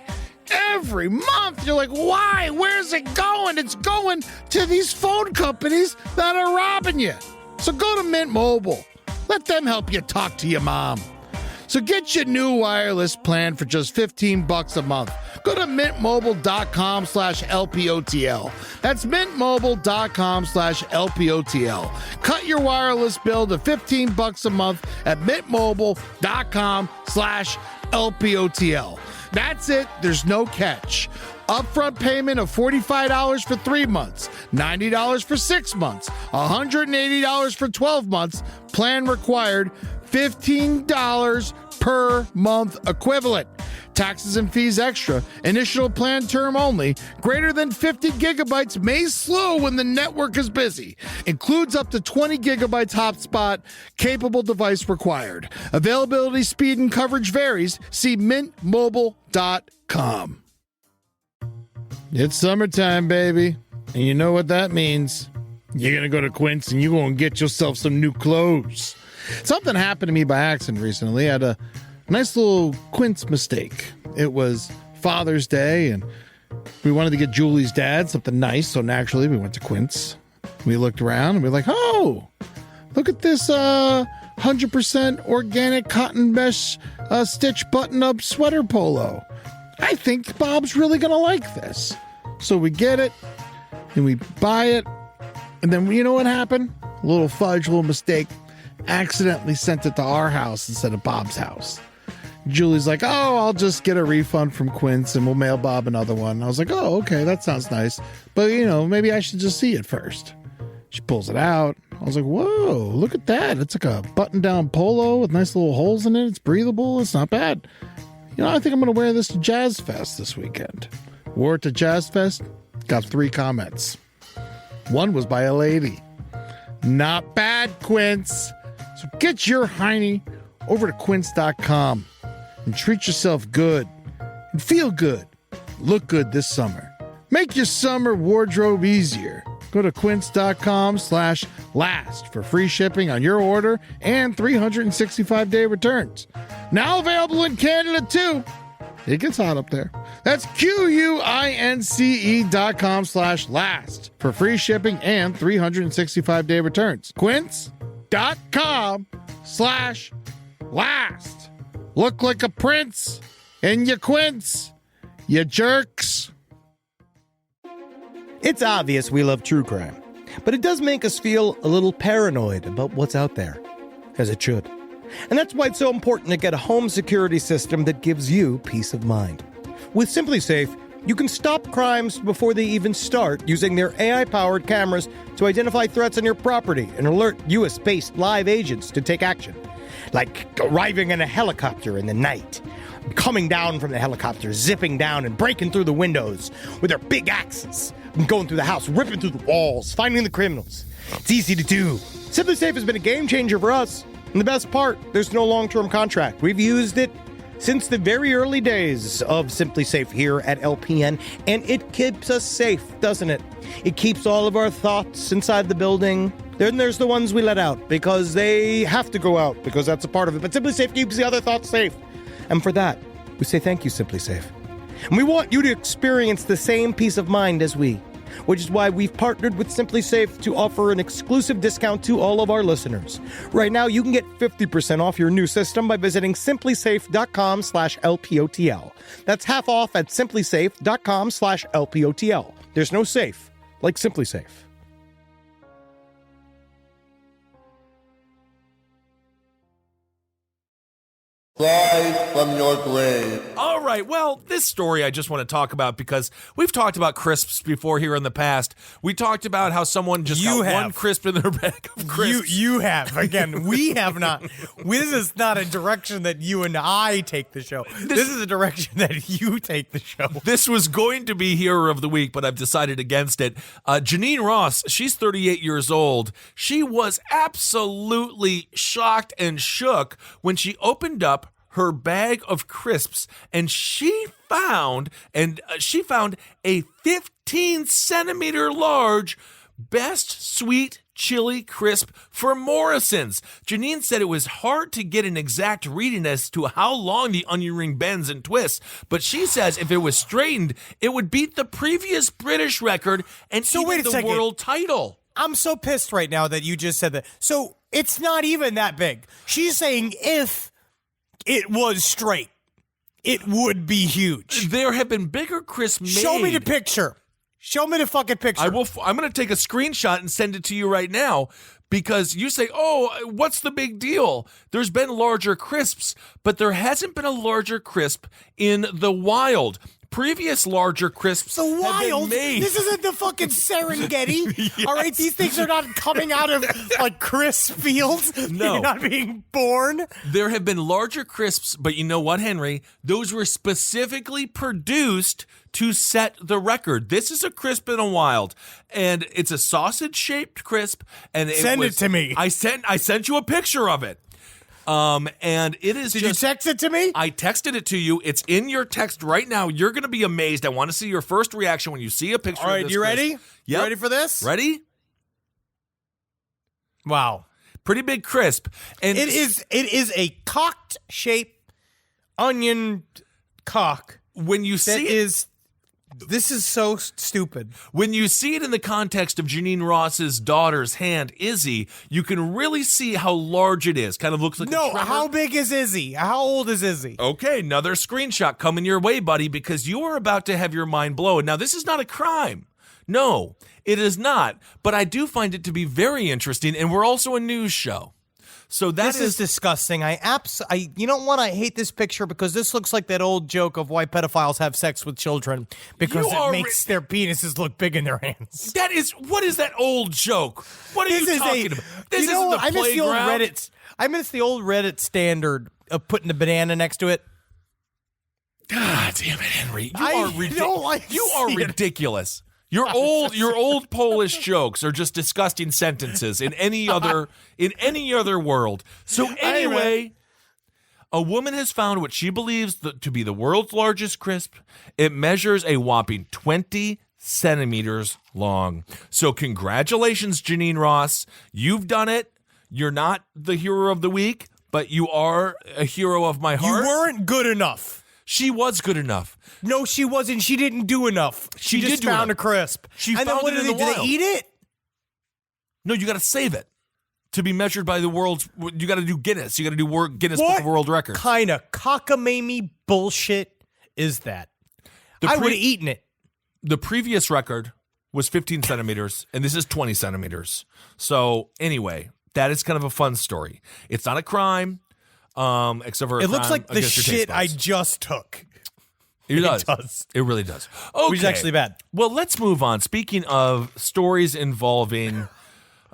every month. You're like, why? Where's it going? It's going to these phone companies that are robbing you. So go to Mint Mobile. Let them help you talk to your mom. So get your new wireless plan for just $15 a month. Go to mintmobile.com/LPOTL. That's mintmobile.com/LPOTL. Cut your wireless bill to $15 a month at mintmobile.com/LPOTL. That's it. There's no catch. Upfront payment of $45 for 3 months, $90 for 6 months, $180 for 12 months. Plan required, $15 per month equivalent. Taxes and fees extra. Initial plan term only. Greater than 50 gigabytes may slow when the network is busy. Includes up to 20 gigabytes hotspot. Capable device required. Availability, speed, and coverage varies. See mintmobile.com. It's summertime, baby. And you know what that means. You're going to go to Quince and you're going to get yourself some new clothes. Something happened to me by accident recently. I had a nice little Quince mistake. It was Father's Day, and we wanted to get Julie's dad something nice, so naturally we went to Quince. We looked around, and we were like, oh, look at this 100% organic cotton mesh stitch button-up sweater polo. I think Bob's really going to like this. So we get it, and we buy it, and then you know what happened? A little fudge, a little mistake. Accidentally sent it to our house instead of Bob's house. Julie's like, oh, I'll just get a refund from Quince and we'll mail Bob another one. I was like, oh, okay, that sounds nice. But, you know, maybe I should just see it first. She pulls it out. I was like, whoa, look at that. It's like a button-down polo with nice little holes in it. It's breathable. It's not bad. You know, I think I'm going to wear this to Jazz Fest this weekend. Wore it to Jazz Fest. Got 3 comments. One was by a lady. Not bad, Quince. So get your hiney over to quince.com and treat yourself good and feel good. Look good this summer. Make your summer wardrobe easier. Go to quince.com/last for free shipping on your order and 365-day returns. Now available in Canada too. It gets hot up there. That's QUINCE.com/last for free shipping and 365-day returns. Quince.com/last. Look like a prince and you quince, you jerks. It's obvious we love true crime, but it does make us feel a little paranoid about what's out there, as it should. And that's why it's so important to get a home security system that gives you peace of mind. With SimpliSafe, you can stop crimes before they even start using their AI-powered cameras to identify threats on your property and alert US-based live agents to take action. Like arriving in a helicopter in the night, coming down from the helicopter, zipping down and breaking through the windows with their big axes, and going through the house, ripping through the walls, finding the criminals. It's easy to do. SimpliSafe has been a game changer for us. And the best part, there's no long-term contract. We've used it since the very early days of SimpliSafe here at LPN, and it keeps us safe, doesn't it? It keeps all of our thoughts inside the building. Then there's the ones we let out because they have to go out because that's a part of it. But SimpliSafe keeps the other thoughts safe. And for that, we say thank you, SimpliSafe. And we want you to experience the same peace of mind as we, which is why we've partnered with SimpliSafe to offer an exclusive discount to all of our listeners. Right now, you can get 50% off your new system by visiting simplisafe.com/LPOTL. That's half off at simplisafe.com/LPOTL. There's no safe like SimpliSafe. Rise from your grave. All right, well, this story I just want to talk about because we've talked about crisps before here in the past. We talked about how someone just got one crisp in their bag of crisps. You have. Again, we have not. This is not a direction that you and I take the show. This is a direction that you take the show. This was going to be Hero of the Week, but I've decided against it. Janine Ross, she's 38 years old. She was absolutely shocked and shook when she opened up her bag of crisps and she found a 15 centimeter large Best Sweet Chili Crisp for Morrison's. Janine said it was hard to get an exact reading as to how long the onion ring bends and twists, but she says if it was straightened, it would beat the previous British record and even the world title. I'm so pissed right now that you just said that. So it's not even that big. She's saying if it was straight, it would be huge. There have been bigger crisps made. Show me the picture. Show me the fucking picture. I'm going to take a screenshot and send it to you right now because you say, oh, what's the big deal? There's been larger crisps, but there hasn't been a larger crisp in the wild. Previous larger crisps the wild have been made. This isn't the fucking Serengeti. Yes. All right, these things are not coming out of like crisp fields. No, you're not being born. There have been larger crisps, but you know what, Henry? Those were specifically produced to set the record. This is a crisp in a wild, and it's a sausage-shaped crisp. And send it to me. I sent you a picture of it. And it is. Did you text it to me? I texted it to you. It's in your text right now. You're going to be amazed. I want to see your first reaction when you see a picture. All right, of this you crisp. ready? Yep. You ready for this? Ready? Wow, pretty big crisp, and it is a cocked shape onion cock. When you see it. This is so stupid. When you see it in the context of Janine Ross's daughter's hand, Izzy, you can really see how large it is. Kind of looks like No, how big is Izzy? How old is Izzy? Okay, another screenshot coming your way, buddy, because you are about to have your mind blown. Now, this is not a crime. No, it is not. But I do find it to be very interesting, and we're also a news show. So this is disgusting. You know what? I hate this picture because this looks like that old joke of why pedophiles have sex with children because it makes their penises look big in their hands. What is that old joke? What are you talking about? This isn't the playground. I miss the old Reddit standard of putting the banana next to it. God damn it, Henry! You are ridiculous. Your old Polish jokes are just disgusting sentences in any other world. So anyway, a woman has found what she believes to be the world's largest crisp. It measures a whopping 20 centimeters long. So congratulations, Janine Ross. You've done it. You're not the hero of the week, but you are a hero of my heart. You weren't good enough. She was good enough. No, she wasn't. She didn't do enough. She did just do found enough. a crisp. She and found then what it in did the they wild. eat it? No, you got to save it to be measured by the world's. You got to do Guinness. You got to do Guinness Book of World Records. What kind of cockamamie bullshit is that? I would have eaten it. The previous record was 15 centimeters, and this is 20 centimeters. So anyway, that is kind of a fun story. It's not a crime, except for It looks like the shit I just took. It does. does. It really does. Okay. Which is actually bad. Well, let's move on. Speaking of stories involving,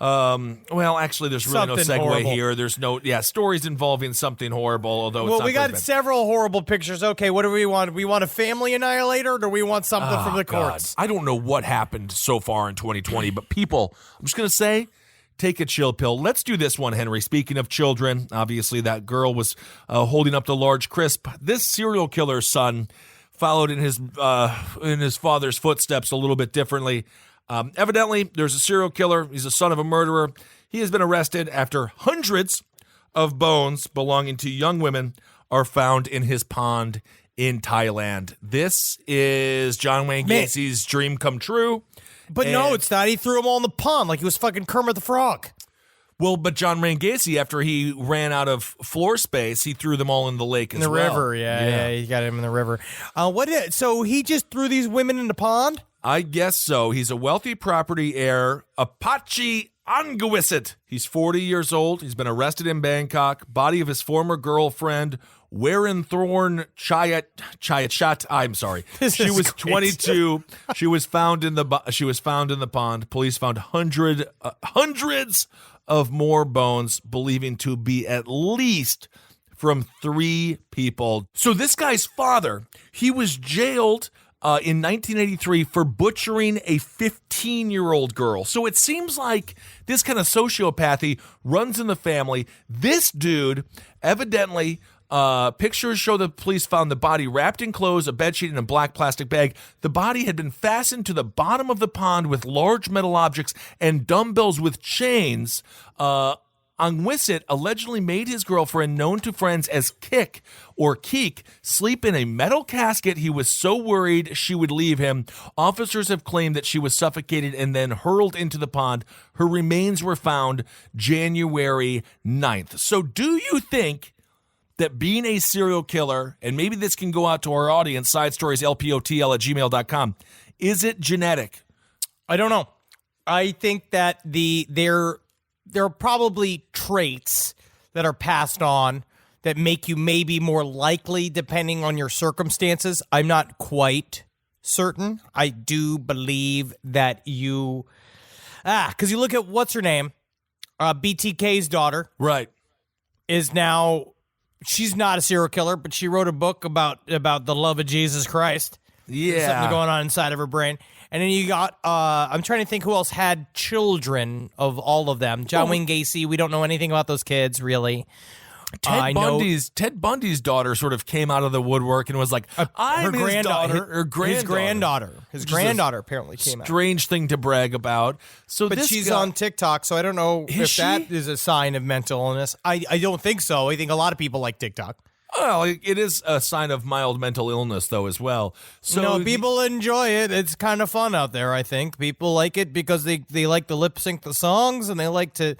well, actually, there's really no Something segue horrible. here. There's stories involving something horrible, although it's Well, not we got very bad. several horrible pictures. Okay, what do we want? We want a family annihilator, or do we want something from the courts? God. I don't know what happened so far in 2020, but people, I'm just going to say, take a chill pill. Let's do this one, Henry. Speaking of children, obviously that girl was holding up the large crisp. This serial killer's son followed in his father's footsteps a little bit differently. Evidently, there's a serial killer. He's the son of a murderer. He has been arrested after hundreds of bones belonging to young women are found in his pond in Thailand. This is John Wayne Gacy's dream come true. But no, it's not. He threw them all in the pond like he was fucking Kermit the Frog. Well, but John Wayne Gacy, after he ran out of floor space, he threw them all in the lake In as the well. river, yeah, he got him in the river. So he just threw these women in the pond? I guess so. He's a wealthy property heir, Apache Anguissit. He's 40 years old. He's been arrested in Bangkok. Body of his former girlfriend, Warren Thorne Chayat. I'm sorry. She was 22. She was found in the pond. Police found hundreds of more bones, believing to be at least from 3 people. So this guy's father, he was jailed in 1983 for butchering a 15-year-old girl. So it seems like this kind of sociopathy runs in the family. This dude, evidently, pictures show the police found the body wrapped in clothes, a bedsheet, and a black plastic bag. The body had been fastened to the bottom of the pond with large metal objects and dumbbells with chains. Anguissit allegedly made his girlfriend, known to friends as Kick or Keek, sleep in a metal casket. He was so worried she would leave him. Officers have claimed that she was suffocated and then hurled into the pond. Her remains were found January 9th. So do you think that being a serial killer, and maybe this can go out to our audience, sidestorieslpotl@gmail.com, is it genetic? I don't know. I think that there are probably traits that are passed on that make you maybe more likely depending on your circumstances. I'm not quite certain. I do believe that because you look at what's her name, BTK's daughter, right, is now, she's not a serial killer, but she wrote a book about the love of Jesus Christ. Yeah. There's something going on inside of her brain. And then you got, I'm trying to think who else had children of all of them. John Wayne Gacy, we don't know anything about those kids, really. Ted Bundy's daughter sort of came out of the woodwork and was like, I'm his granddaughter. His granddaughter apparently came out. Strange thing to brag about. But she's on TikTok, so I don't know if that is a sign of mental illness. I don't think so. I think a lot of people like TikTok. Well, it is a sign of mild mental illness, though, as well. So people enjoy it. It's kind of fun out there, I think. People like it because they like to lip sync the songs, and they like to,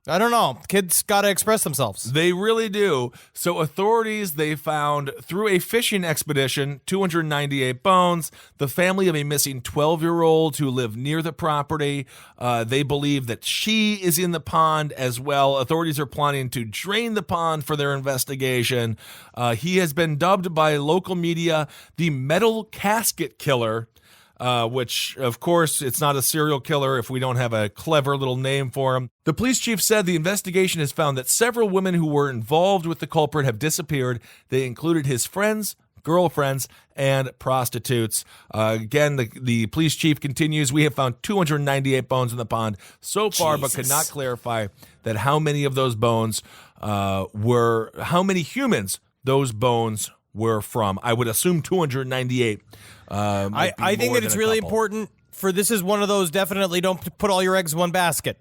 I don't know, kids got to express themselves. They really do. So authorities, they found through a fishing expedition 298 bones. The family of a missing 12-year-old who lived near the property, they believe that she is in the pond as well. Authorities are planning to drain the pond for their investigation. He has been dubbed by local media the Metal Casket Killer. Which, of course, it's not a serial killer if we don't have a clever little name for him. The police chief said the investigation has found that several women who were involved with the culprit have disappeared. They included his friends, girlfriends, and prostitutes. Again, the police chief continues, we have found 298 bones in the pond so far, but could not clarify that how many of those bones how many humans those bones were from. I would assume 298. I think that it's really important this is one of those, definitely don't put all your eggs in one basket,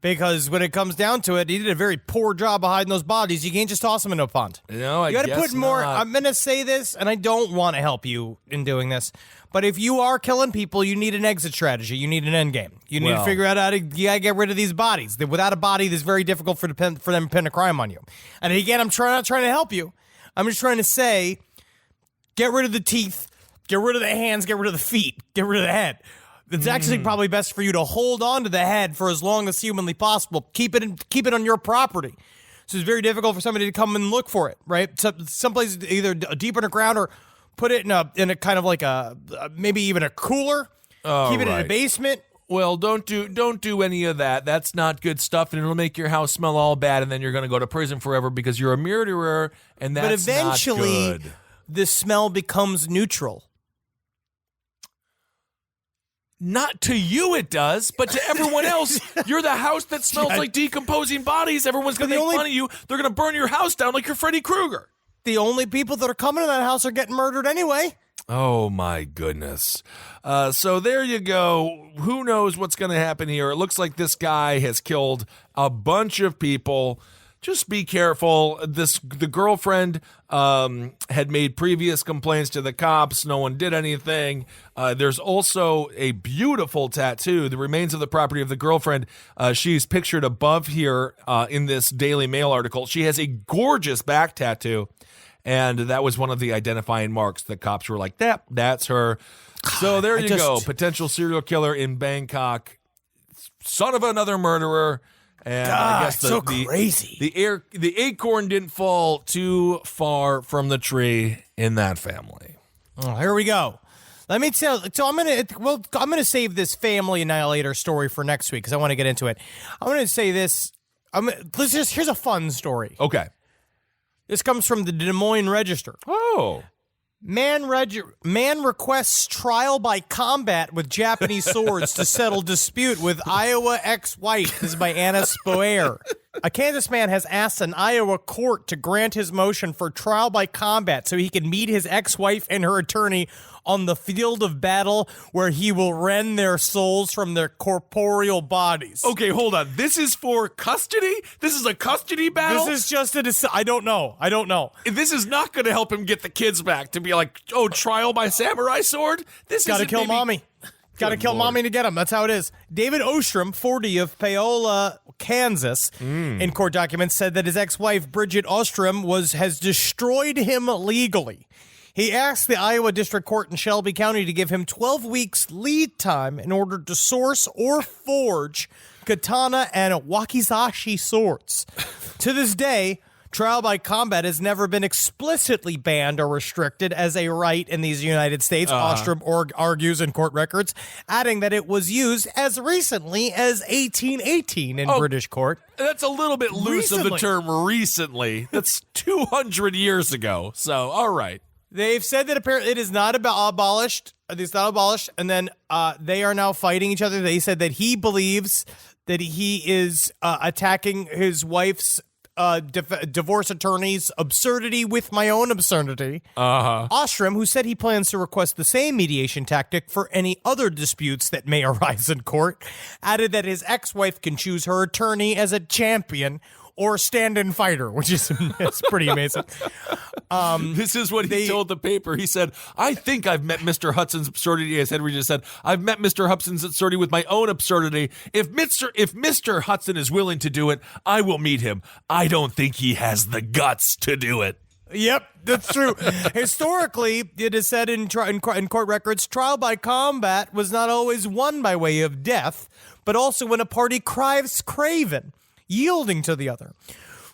Because when it comes down to it, he did a very poor job of hiding those bodies. You can't just toss them into a pond. No, I You got to guess put more. not. I'm going to say this, and I don't want to help you in doing this, but if you are killing people, you need an exit strategy. You need an end game. You need to figure out how to get rid of these bodies. Without a body, it's very difficult for them to pin a crime on you. And again, I'm not trying to help you. I'm just trying to say, get rid of the teeth, get rid of the hands, get rid of the feet, get rid of the head. It's actually probably best for you to hold on to the head for as long as humanly possible. Keep it on your property. So it's very difficult for somebody to come and look for it, right? Someplace either deep underground or put it in a kind of like maybe even a cooler. Keep it in a basement. Well, don't do any of that. That's not good stuff, and it'll make your house smell all bad, and then you're going to go to prison forever because you're a murderer, and that's but eventually, not good. The smell becomes neutral. Not to you it does, but to everyone else, you're the house that smells like decomposing bodies. Everyone's going to make fun of you. They're going to burn your house down like you're Freddy Krueger. The only people that are coming to that house are getting murdered anyway. Oh, my goodness. So there you go. Who knows what's going to happen here? It looks like this guy has killed a bunch of people. Just be careful. The girlfriend had made previous complaints to the cops. No one did anything. There's also a beautiful tattoo, the remains of the property of the girlfriend. She's pictured above here in this Daily Mail article. She has a gorgeous back tattoo, and that was one of the identifying marks. The cops were like, that's her. So there you go. Potential serial killer in Bangkok. Son of another murderer. And I guess crazy. The acorn didn't fall too far from the tree in that family. Oh, here we go. Let me tell. So I'm gonna save this family annihilator story for next week because I want to get into it. I'm gonna say this. Here's a fun story. Okay. This comes from the Des Moines Register. Oh. Man requests trial by combat with Japanese swords to settle dispute with Iowa ex-wife. This is by Anna Spoer. A Kansas man has asked an Iowa court to grant his motion for trial by combat so he can meet his ex-wife and her attorney on the field of battle where he will rend their souls from their corporeal bodies. Okay, hold on. This is for custody? This is a custody battle? This is just I don't know. This is not going to help him get the kids back to be like, oh, trial by samurai sword? This is gotta kill mommy. Got to kill mommy to get him. That's how it is. David Ostrom, 40, of Paola, Kansas, in court documents said that his ex-wife, Bridget Ostrom, has destroyed him legally. He asked the Iowa District Court in Shelby County to give him 12 weeks lead time in order to source or forge katana and wakizashi swords. To this day, trial by combat has never been explicitly banned or restricted as a right in these United States, Ostrom argues in court records, adding that it was used as recently as 1818 in British court. That's a little bit loose of the term recently. That's 200 years ago. So, all right. They've said that apparently it is not abolished. It's not abolished. And then they are now fighting each other. They said that he believes that he is attacking his wife's divorce attorney's absurdity with my own absurdity. Ostrom, who said he plans to request the same mediation tactic for any other disputes that may arise in court, added that his ex-wife can choose her attorney as a champion or stand-in fighter, which is it's pretty amazing. This is what he told the paper. He said, I think I've met Mr. Hudson's absurdity, as Henry just said. I've met Mr. Hudson's absurdity with my own absurdity. If Mr. Hudson is willing to do it, I will meet him. I don't think he has the guts to do it. Yep, that's true. Historically, it is said in court records, trial by combat was not always won by way of death, but also when a party cries craven, yielding to the other.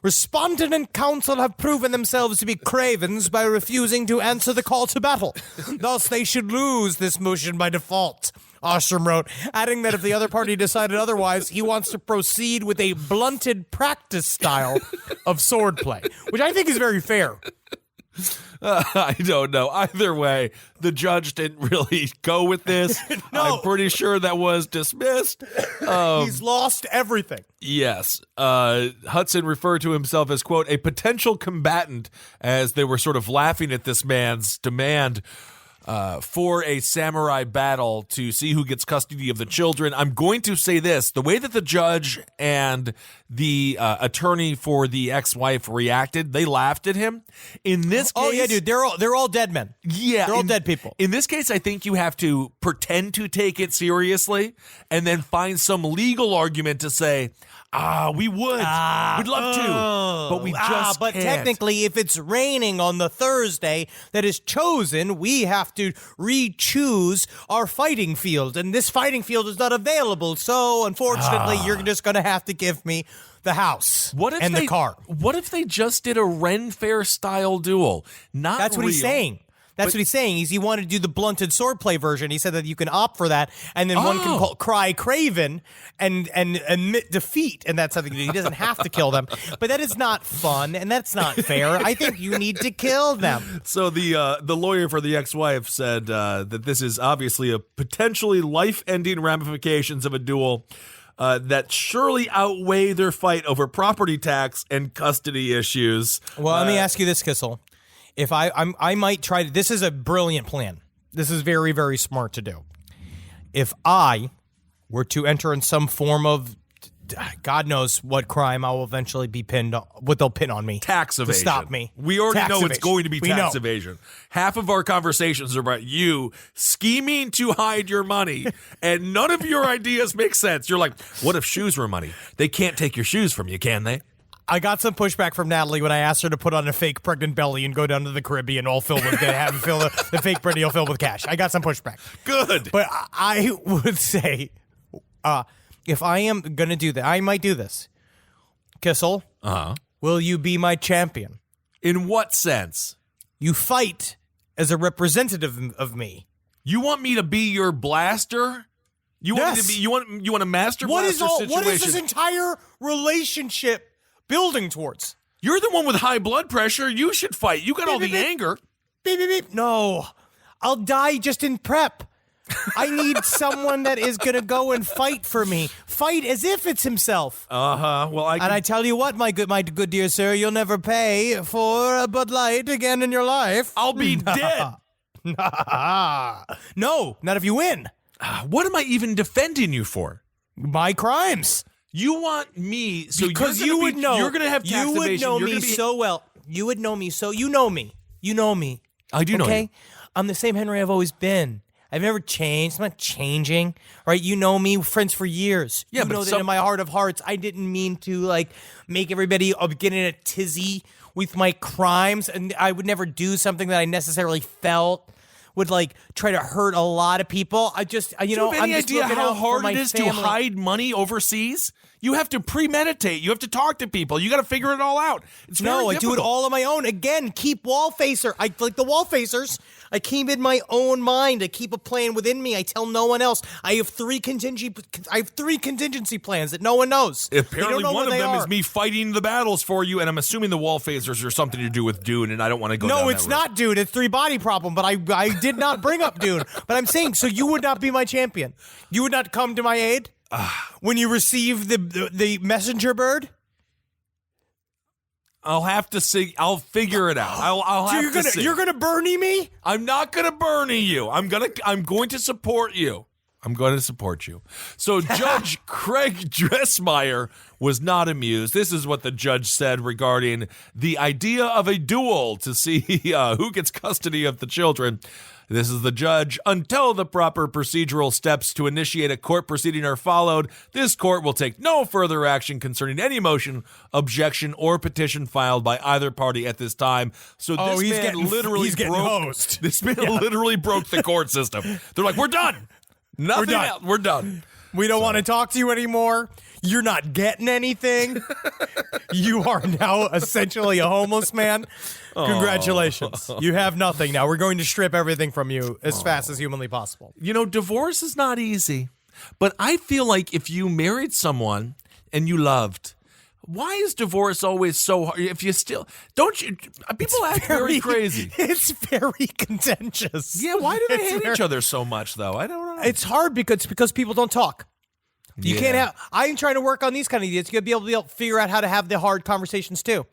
Respondent and counsel have proven themselves to be cravens by refusing to answer the call to battle. Thus, they should lose this motion by default, Ostrom wrote, adding that if the other party decided otherwise, he wants to proceed with a blunted practice style of swordplay, which I think is very fair. I don't know. Either way, the judge didn't really go with this. No. I'm pretty sure that was dismissed. He's lost everything. Yes. Hudson referred to himself as, quote, a potential combatant as they were sort of laughing at this man's demand. for a samurai battle to see who gets custody of the children. I'm going to say this. The way that the judge and the attorney for the ex-wife reacted, they laughed at him. In this case... Oh, yeah, dude. They're all dead men. Yeah. They're all dead people. In this case, I think you have to pretend to take it seriously and then find some legal argument to say, we would. We'd love to. But we just But can't. technically, if it's raining on the Thursday that is chosen, we have to re-choose our fighting field. And this fighting field is not available. So, unfortunately, you're just going to have to give me the house and the car. What if they just did a Ren Fair style duel? That's what he's saying. That's what he's saying. He wanted to do the blunted swordplay version. He said that you can opt for that, and then one can cry Craven and admit defeat, and that's something he doesn't have to kill them. But that is not fun, and that's not fair. I think you need to kill them. So the lawyer for the ex-wife said that this is obviously a potentially life-ending ramifications of a duel that surely outweigh their fight over property tax and custody issues. Well, let me ask you this, Kissel. If I might try to, this is a brilliant plan. This is very, very smart to do. If I were to enter in some form of, God knows what crime, I will eventually be pinned, what they'll pin on me. Tax evasion. To stop me. We already Tax know it's evasion. going to be tax evasion. Half of our conversations are about you scheming to hide your money, and none of your ideas make sense. You're like, what if shoes were money? They can't take your shoes from you, can they? I got some pushback from Natalie when I asked her to put on a fake pregnant belly and go down to the Caribbean all filled with, have the fake belly all filled with cash. I got some pushback. Good. But I would say, if I am going to do that, I might do this. Kissel, will you be my champion? In what sense? You fight as a representative of me. You want me to be your blaster? You want me to be, you want a master blaster situation? What is this entire relationship building towards? You're the one with high blood pressure. You should fight. You got all the anger. Beep, beep, beep. No, I'll die just in prep. I need someone that is going to go and fight for me. Fight as if it's himself. Well, I tell you what, my good dear sir, you'll never pay for a Bud Light again in your life. I'll be dead. No, not if you win. What am I even defending you for? My crimes. You want me, so because you would know. You're going to have tax You would evasion. know me so well. You would know me so. You know me. You know me. I do know you. Okay, I'm the same Henry I've always been. I've never changed. I'm not changing. Right? You know me, friends for years. Yeah, you but know that in my heart of hearts, I didn't mean to make everybody get in a tizzy with my crimes, and I would never do something that I necessarily felt would try to hurt a lot of people. I just, Do you have any idea how hard it is family. to hide money overseas? You have to premeditate. You have to talk to people. You got to figure it all out. It's very I do it all on my own. Again, keep wall facer. I like the wall facers. I keep in my own mind. I keep a plan within me. I tell no one else. I have three contingency plans that no one knows. Apparently, one of them is me fighting the battles for you, and I'm assuming the wall phasers are something to do with Dune, and I don't want to go. No, it's not Dune. It's 3 body problem. But I did not bring up Dune. But I'm saying, so you would not be my champion. You would not come to my aid when you receive the messenger bird. I'll have to see. I'll figure it out. I'll have to see. You're gonna Bernie me? I'm not gonna Bernie you. I'm going to support you. I'm going to support you. So Judge Craig Dressmeyer was not amused. This is what the judge said regarding the idea of a duel to see who gets custody of the children. This is the judge. Until the proper procedural steps to initiate a court proceeding are followed, this court will take no further action concerning any motion, objection, or petition filed by either party at this time. So this man literally broke the court system. They're like, we're done. Nothing else. We're done. We don't want to talk to you anymore. You're not getting anything. You are now essentially a homeless man. Congratulations. You have nothing now. We're going to strip everything from you as fast as humanly possible. You know, divorce is not easy, but I feel like if you married someone and you loved, why is divorce always so hard? If you still don't, you people act very crazy. It's very contentious. Yeah, why do they hate each other so much, though? I don't know. It's hard because people don't talk. You can't have. I'm trying to work on these kind of ideas. You got to be able to figure out how to have the hard conversations too,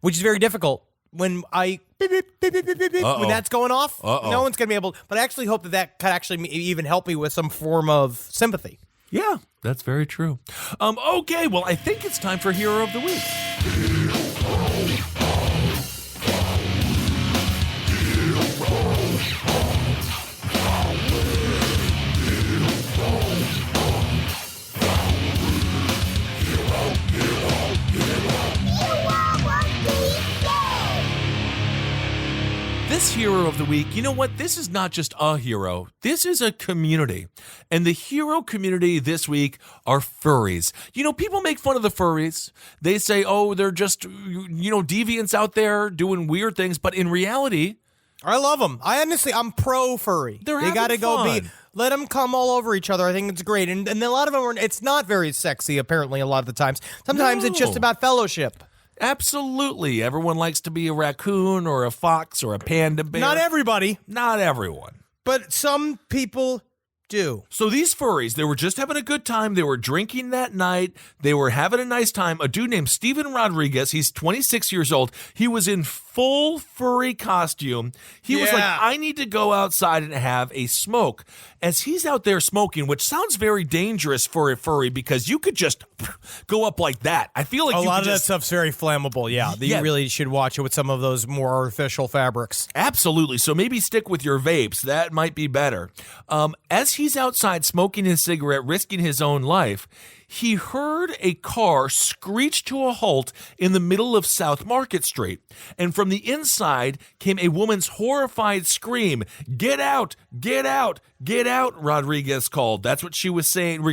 which is very difficult when that's going off, no one's going to be able. But I actually hope that could actually even help me with some form of sympathy. Yeah, that's very true. Okay, well, I think it's time for Hero of the Week. This Hero of the Week, you know what? This is not just a hero. This is a community. And the hero community this week are furries. You know, people make fun of the furries. They say, oh, they're just, deviants out there doing weird things. But in reality, I love them. I'm pro furry. They got to go let them come all over each other. I think it's great. And a lot of them it's not very sexy, apparently, a lot of the times. Sometimes it's just about fellowship. Absolutely. Everyone likes to be a raccoon or a fox or a panda bear. Not everybody. Not everyone. But some people do. So these furries, they were just having a good time. They were drinking that night. They were having a nice time. A dude named Steven Rodriguez, he's 26 years old. He was in full furry costume. He was like, I need to go outside and have a smoke. As he's out there smoking, which sounds very dangerous for a furry because you could just go up like that. I feel like a lot of that stuff's very flammable. Yeah, you really should watch it with some of those more artificial fabrics. Absolutely. So maybe stick with your vapes. That might be better. As he's outside smoking his cigarette, risking his own life, he heard a car screech to a halt in the middle of South Market Street. And from the inside came a woman's horrified scream. "Get out! Get out! Get out!" Rodriguez called. That's what she was saying,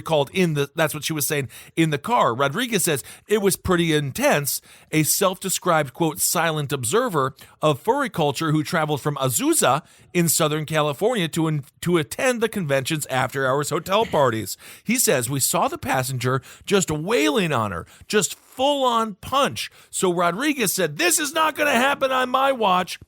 that's what she was saying in the car. Rodriguez says it was pretty intense. A self-described, quote, silent observer of furry culture who traveled from Azusa in Southern California to attend the convention's after-hours hotel parties. He says, we saw the passenger just wailing on her, just full-on punch. So Rodriguez said, this is not going to happen on my watch.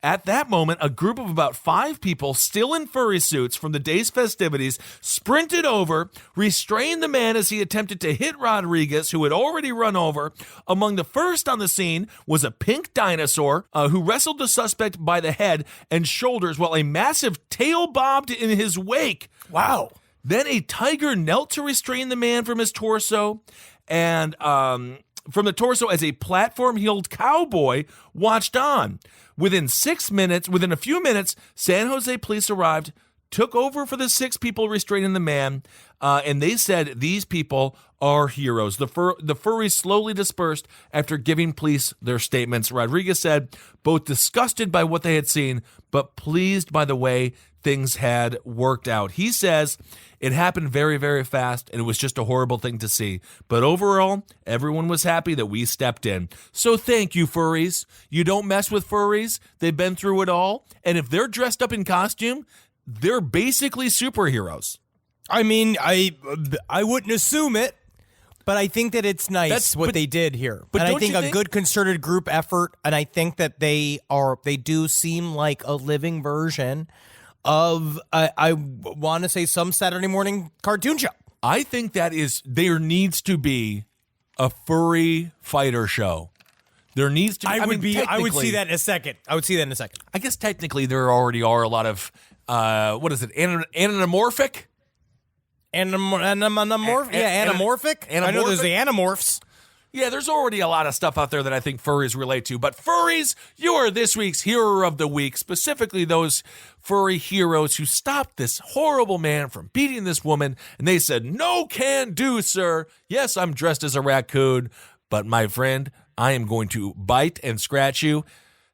At that moment, a group of about 5 people, still in furry suits from the day's festivities, sprinted over, restrained the man as he attempted to hit Rodriguez, who had already run over. Among the first on the scene was a pink dinosaur who wrestled the suspect by the head and shoulders while a massive tail bobbed in his wake. Wow. Then a tiger knelt to restrain the man from his torso, and from the torso as a platform-heeled cowboy watched on. Within a few minutes, San Jose police arrived, took over for the 6 people restraining the man, and they said these people are heroes. The furries slowly dispersed after giving police their statements. Rodriguez said, both disgusted by what they had seen, but pleased by the way things had worked out. He says it happened very, very fast, and it was just a horrible thing to see. But overall, everyone was happy that we stepped in. So thank you, furries. You don't mess with furries. They've been through it all. And if they're dressed up in costume, they're basically superheroes. I mean, I wouldn't assume it, but I think that it's nice what they did here. But and don't I think you a think- good concerted group effort, and I think that they do seem like a living version of I want to say some Saturday morning cartoon show. I think there needs to be a furry fighter show. There needs to be. I would see that in a second. I guess technically there already are a lot of what is it? Anamorphic? Anamorphic? I know there's the Animorphs. Yeah, there's already a lot of stuff out there that I think furries relate to. But furries, you are this week's Hero of the Week, specifically those furry heroes who stopped this horrible man from beating this woman. And they said, no can do, sir. Yes, I'm dressed as a raccoon, but my friend, I am going to bite and scratch you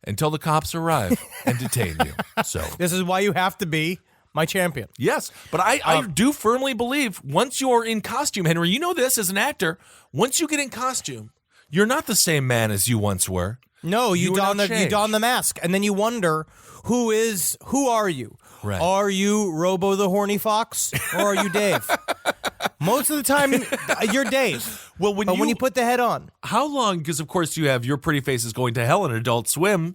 until the cops arrive and detain you. So this is why you have to be my champion. Yes, but I do firmly believe once you're in costume, Henry, you know this as an actor, once you get in costume, you're not the same man as you once were. No, you don the mask, and then you wonder who are you? Right. Are you Robo the Horny Fox, or are you Dave? Most of the time, you're Dave. Well, when you put the head on, how long? Because of course you have Your Pretty Face is Going to Hell in Adult Swim.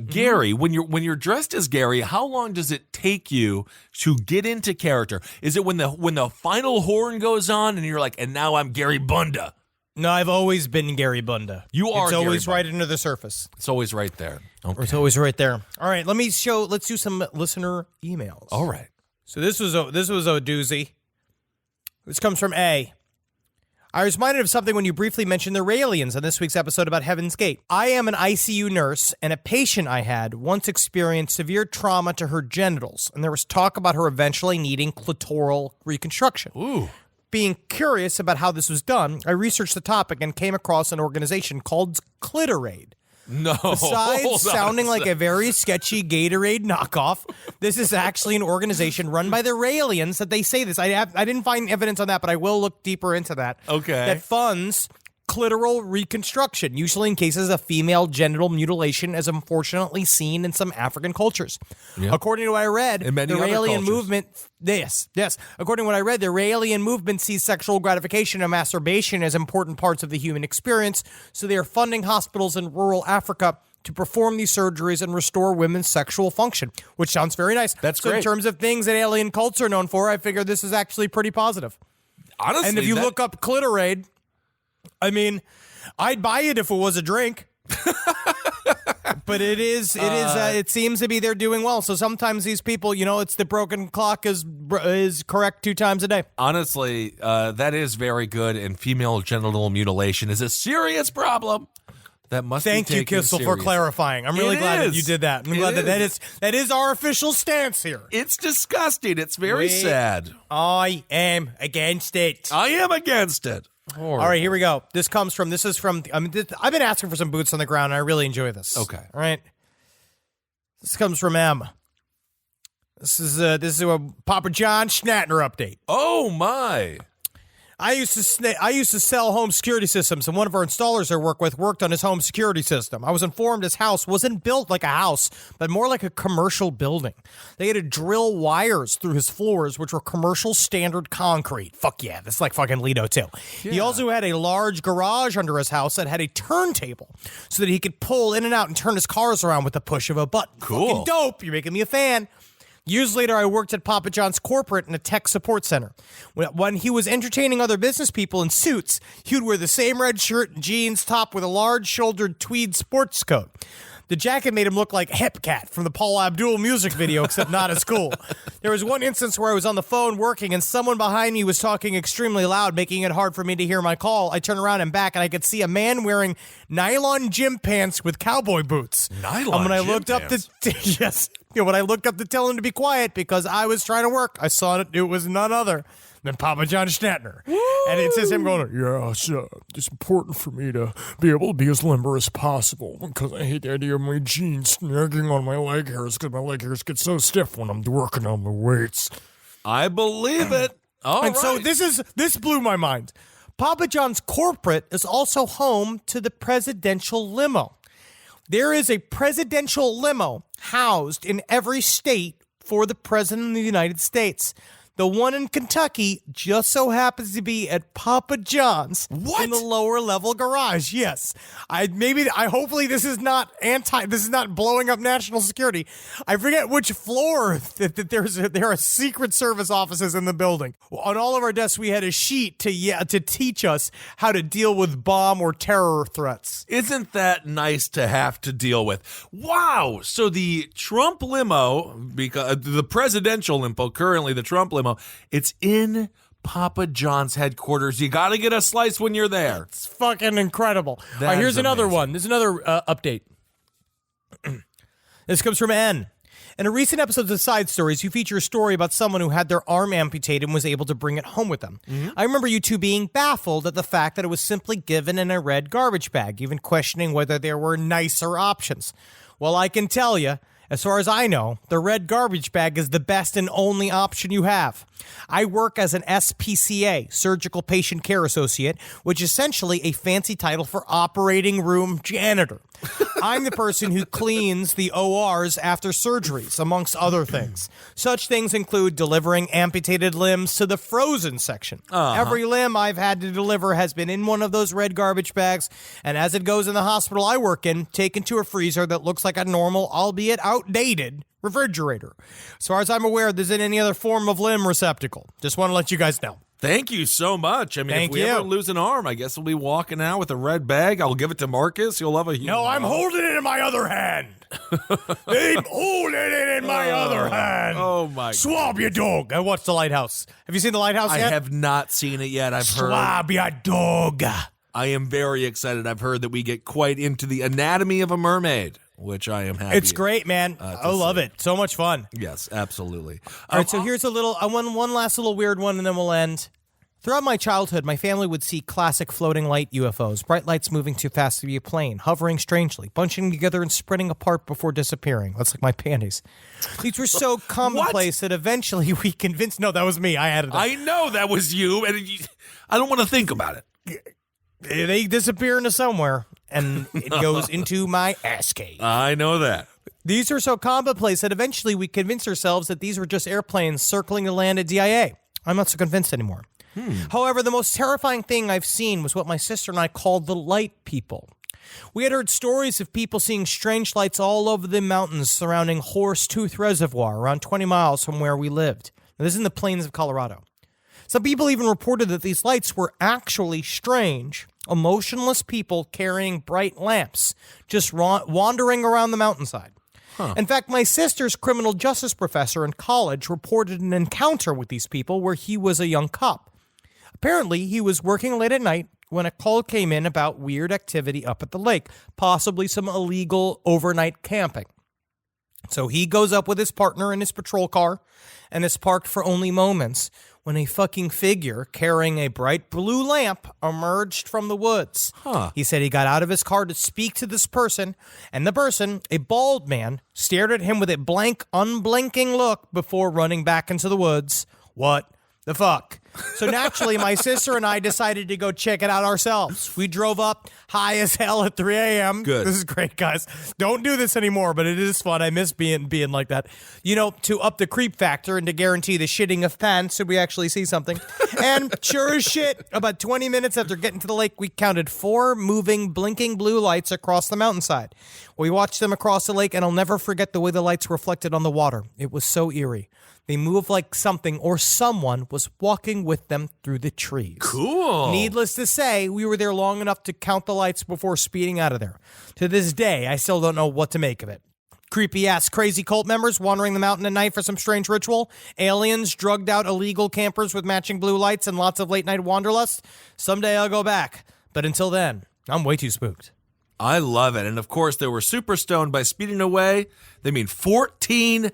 Gary, when you're dressed as Gary, how long does it take you to get into character? Is it when the final horn goes on and you're like, and now I'm Gary Bunda? No, I've always been Gary Bunda. You are It's Gary always Bunda. right under the surface. It's always right there. Okay. It's always right there. All right, let's do some listener emails. All right. So this was a doozy. This comes from A. I was reminded of something when you briefly mentioned the Raelians on this week's episode about Heaven's Gate. I am an ICU nurse, and a patient I had once experienced severe trauma to her genitals, and there was talk about her eventually needing clitoral reconstruction. Ooh. Being curious about how this was done, I researched the topic and came across an organization called Clitorade. No. Besides sounding like a very sketchy Gatorade knockoff, this is actually an organization run by the Raelians that they say this. I didn't find evidence on that, but I will look deeper into that. Okay. That funds clitoral reconstruction, usually in cases of female genital mutilation, as unfortunately seen in some African cultures. Yep. According to what I read, In many the other Raelian cultures. movement, yes. According to what I read, the Raelian movement sees sexual gratification and masturbation as important parts of the human experience, so they are funding hospitals in rural Africa to perform these surgeries and restore women's sexual function, which sounds very nice. That's so great. in terms of things that alien cults are known for, I figure this is actually pretty positive. Honestly, And if you look up Clitorade, I mean, I'd buy it if it was a drink. But it seems to be they're doing well. So sometimes these people, it's the broken clock is correct 2 times a day. honestly, that is very good. And female genital mutilation is a serious problem that must Thank be you, taken Kissel, for seriously. clarifying. I'm really It glad that is. you did that. I'm It glad is. that is our official stance here. It's disgusting. It's very sad. I am against it. I am against it. All right, here we go. I've been asking for some boots on the ground, and I really enjoy this. Okay. All right. This comes from M. This is a Papa John Schnattner update. Oh my! I used to sell home security systems, and one of our installers I work with worked on his home security system. I was informed his house wasn't built like a house, but more like a commercial building. They had to drill wires through his floors, which were commercial standard concrete. Fuck yeah, that's like fucking Lido too. Yeah. He also had a large garage under his house that had a turntable so that he could pull in and out and turn his cars around with the push of a button. Cool. Fucking dope. You're making me a fan. Years later, I worked at Papa John's corporate in a tech support center. When he was entertaining other business people in suits, he would wear the same red shirt and jeans topped with a large-shouldered tweed sports coat. The jacket made him look like Hep Cat from the Paul Abdul music video, except not as cool. There was one instance where I was on the phone working, and someone behind me was talking extremely loud, making it hard for me to hear my call. I turned around and back, and I could see a man wearing nylon gym pants with cowboy boots. Nylon and when I gym looked pants? up yes. When I looked up to tell him to be quiet because I was trying to work, I saw it was none other than Papa John Schnattner. And it says him going, yeah, it's important for me to be able to be as limber as possible because I hate the idea of my jeans snagging on my leg hairs because my leg hairs get so stiff when I'm working on my weights. I believe it. All And so right. this blew my mind. Papa John's corporate is also home to the presidential limo. There is a presidential limo housed in every state for the President of the United States. The one in Kentucky just so happens to be at Papa John's in the lower level garage. Yes. Hopefully this is not blowing up national security. I forget which floor that there are Secret Service offices in the building. On all of our desks we had a sheet to teach us how to deal with bomb or terror threats. Isn't that nice to have to deal with? Wow. So the Trump limo, because the presidential limo, currently the Trump limo, it's in Papa John's headquarters. You got to get a slice when you're there. It's fucking incredible. All That right, is here's another amazing. one. There's another update. This comes from N. In a recent episode of Side Stories, you feature a story about someone who had their arm amputated and was able to bring it home with them. I remember you two being baffled at the fact that it was simply given in a red garbage bag, even questioning whether there were nicer options. Well, I can tell you, as far as I know, the red garbage bag is the best and only option you have. I work as an SPCA, Surgical Patient Care Associate, which is essentially a fancy title for operating room janitor. I'm the person who cleans the ORs after surgeries, amongst other things. Such things include delivering amputated limbs to the frozen section. Every limb I've had to deliver has been in one of those red garbage bags, and as it goes in the hospital I work in, taken to a freezer that looks like a normal, albeit outdated, refrigerator. As far as I'm aware, there isn't any other form of limb receptacle. Just want to let you guys know. Thank you so much. I mean, Thank if we you. ever lose an arm, I guess we'll be walking out with a red bag. I'll give it to Marcus. You'll have a human. No, I'm holding it in my other hand. I'm holding it in my other hand. Oh, my God. Swab your dog. I watched The Lighthouse. Have you seen The Lighthouse I yet? have not seen it yet. I've heard. Swab your dog. I am very excited. I've heard that we get quite into the anatomy of a mermaid, which I am happy. It's great, man. I love it. So much fun. Yes, absolutely. All right, so here's a little, one last little weird one, and then we'll end. Throughout my childhood, my family would see classic floating light UFOs, bright lights moving too fast to be a plane, hovering strangely, bunching together and spreading apart before disappearing. That's like my panties. These were so commonplace that eventually we convinced... No, that was me. I added that. I know that was you, and I don't want to think about it. They disappear into somewhere, and it goes into my ass cave. I know that. These are so commonplace that eventually we convinced ourselves that these were just airplanes circling the land at DIA. I'm not so convinced anymore. However, the most terrifying thing I've seen was what my sister and I called the light people. We had heard stories of people seeing strange lights all over the mountains surrounding Horse Tooth Reservoir, around 20 miles from where we lived. Now, this is in the plains of Colorado. Some people even reported that these lights were actually strange, emotionless people carrying bright lamps, just wandering around the mountainside. In fact, my sister's criminal justice professor in college reported an encounter with these people where he was a young cop. Apparently, he was working late at night when a call came in about weird activity up at the lake, possibly some illegal overnight camping. So he goes up with his partner in his patrol car and is parked for only moments when a fucking figure carrying a bright blue lamp emerged from the woods. He said he got out of his car to speak to this person, and the person, a bald man, stared at him with a blank, unblinking look before running back into the woods. What the fuck? So naturally, my sister and I decided to go check it out ourselves. We drove up high as hell at 3 a.m. Good. This is great, guys. Don't do this anymore, but it is fun. I miss being like that. You know, to up the creep factor and to guarantee the shitting of pants so we actually see something. And sure as shit, about 20 minutes after getting to the lake, we counted 4 moving, blinking blue lights across the mountainside. We watched them across the lake, and I'll never forget the way the lights reflected on the water. It was so eerie. They moved like something or someone was walking with them through the trees. Cool. Needless to say, we were there long enough to count the lights before speeding out of there. To this day, I still don't know what to make of it. Creepy-ass crazy cult members wandering the mountain at night for some strange ritual, aliens, drugged-out illegal campers with matching blue lights, and lots of late-night wanderlust. Someday I'll go back. But until then, I'm way too spooked. I love it. And of course, they were super stoned by speeding away. They mean 14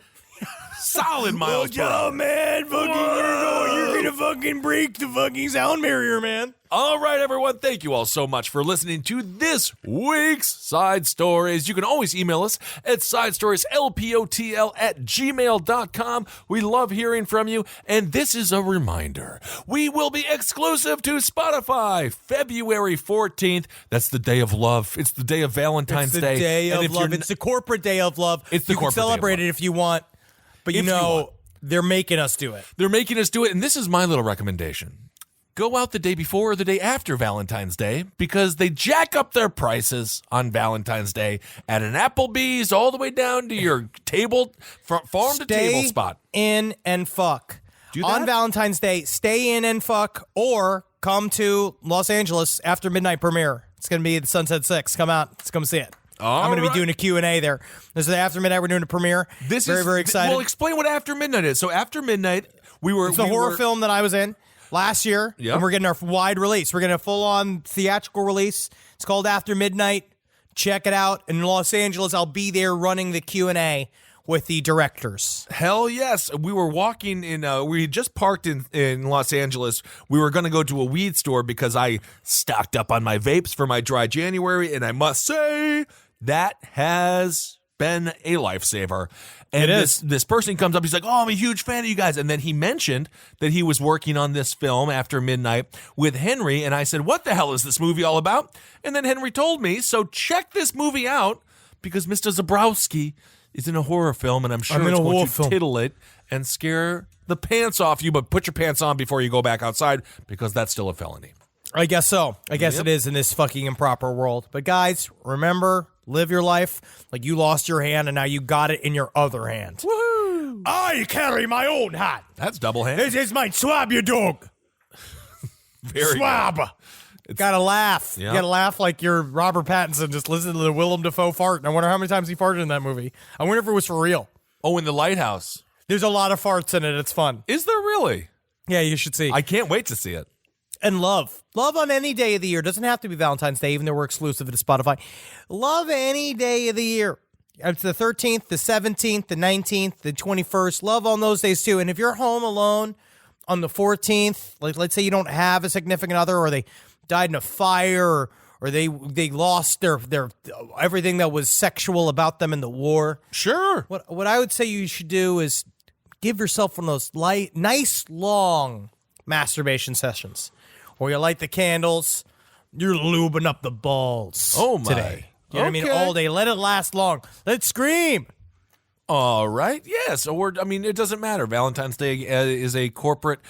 solid miles per hour. Man. You're gonna fucking break the fucking sound barrier, man. All right, everyone. Thank you all so much for listening to this week's Side Stories. You can always email us at sidestories.lpotl@gmail.com. We love hearing from you. And this is a reminder. We will be exclusive to Spotify February 14th. That's the day of love. It's the day of Valentine's Day. It's the day And of if love. you're It's the corporate day of love. It's the you can corporate day of celebrate love. it if you want, but If you want. they're making us do it. They're making us do it, and this is my little recommendation. Go out the day before or the day after Valentine's Day because they jack up their prices on Valentine's Day at an Applebee's all the way down to your table, farm to table spot. In and fuck. Do that? On Valentine's Day, stay in and fuck, or come to Los Angeles after midnight premiere. It's going to be the Sunset 6. Come out. Let's come see it. I'm going to be doing a Q&A there. This is after midnight. We're doing a premiere. This very, is very excited. Well, explain what After Midnight is. So After Midnight, it's a horror film that I was in last year, Yep. and we're getting our wide release. We're getting a full-on theatrical release. It's called After Midnight. Check it out. In Los Angeles, I'll be there running the Q&A with the directors. Hell yes. We were walking in, we had just parked in Los Angeles. We were going to go to a weed store because I stocked up on my vapes for my dry January, and I must say that has been a lifesaver. And this person comes up, he's like, oh, I'm a huge fan of you guys. And then he mentioned that he was working on this film After Midnight with Henry. And I said, what the hell is this movie all about? And then Henry told me, so check this movie out because Mr. Zabrowski is in a horror film, and I'm sure it's going to tittle it and scare the pants off you, but put your pants on before you go back outside because that's still a felony. I guess so. I guess it is in this fucking improper world. But guys, remember, live your life like you lost your hand and now you got it in your other hand. Woohoo! I carry my own hat. That's double hand. This is my swab your dog. Very Swab. Gotta laugh. Yeah. You gotta laugh like you're Robert Pattinson. Just listen to the Willem Dafoe fart. And I wonder how many times he farted in that movie. I wonder if it was for real. Oh, in The Lighthouse. There's a lot of farts in it. It's fun. Is there really? Yeah, you should see. I can't wait to see it. And love. Love on any day of the year. Doesn't have to be Valentine's Day, even though we're exclusive to Spotify. Love any day of the year. It's the 13th, the 17th, the 19th, the 21st. Love on those days, too. And if you're home alone on the 14th, like let's say you don't have a significant other or they died in a fire or they lost their everything that was sexual about them in the war. Sure. What I would say you should do is give yourself one of those nice, long masturbation sessions where you light the candles, you're lubing up the balls. Oh, my. Today. You know what I mean? Okay. All day. Let it last long. Let's scream. All right. Yes. It doesn't matter. Valentine's Day is a corporate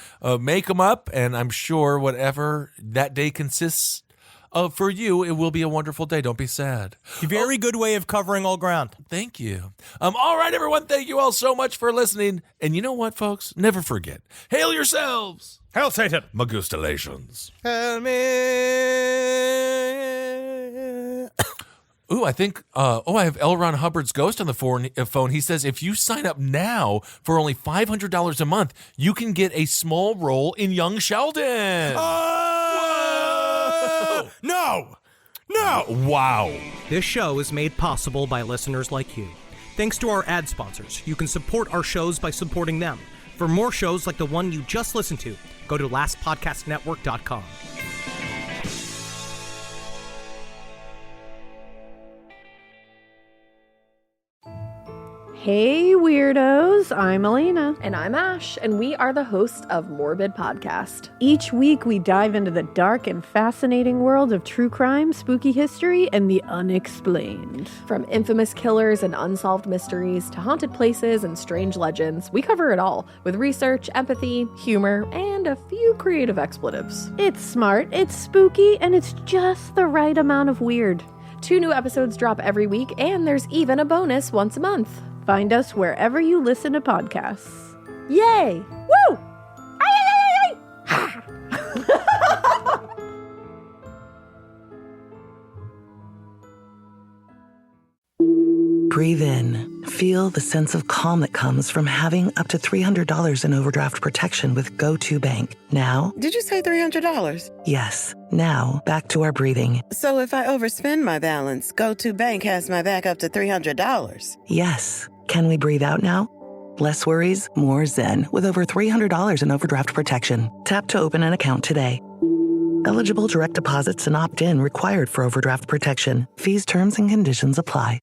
make 'em up, and I'm sure whatever that day consists of for you, it will be a wonderful day. Don't be sad. Very good way of covering all ground. Thank you. All right, everyone. Thank you all so much for listening. And you know what, folks? Never forget. Hail yourselves. Hail Satan. Magustalations. Hail me. Ooh, I think, I have L. Ron Hubbard's ghost on the phone. He says if you sign up now for only $500 a month, you can get a small role in Young Sheldon. Oh! No! Wow. This show is made possible by listeners like you. Thanks to our ad sponsors, you can support our shows by supporting them. For more shows like the one you just listened to, go to lastpodcastnetwork.com. Hey weirdos, I'm Elena. And I'm Ash, and we are the hosts of Morbid Podcast. Each week we dive into the dark and fascinating world of true crime, spooky history, and the unexplained. From infamous killers and unsolved mysteries to haunted places and strange legends, we cover it all with research, empathy, humor, and a few creative expletives. It's smart, it's spooky, and it's just the right amount of weird. 2 new episodes drop every week, and there's even a bonus once a month. Find us wherever you listen to podcasts. Yay! Woo! Ay, ay, ay, ay. Breathe in. Feel the sense of calm that comes from having up to $300 in overdraft protection with Go2 Bank. Now... Did you say $300? Yes. Now, back to our breathing. So if I overspend my balance, Go2 Bank has my back up to $300? Yes. Can we breathe out now? Less worries, more zen, with over $300 in overdraft protection. Tap to open an account today. Eligible direct deposits and opt-in required for overdraft protection. Fees, terms, and conditions apply.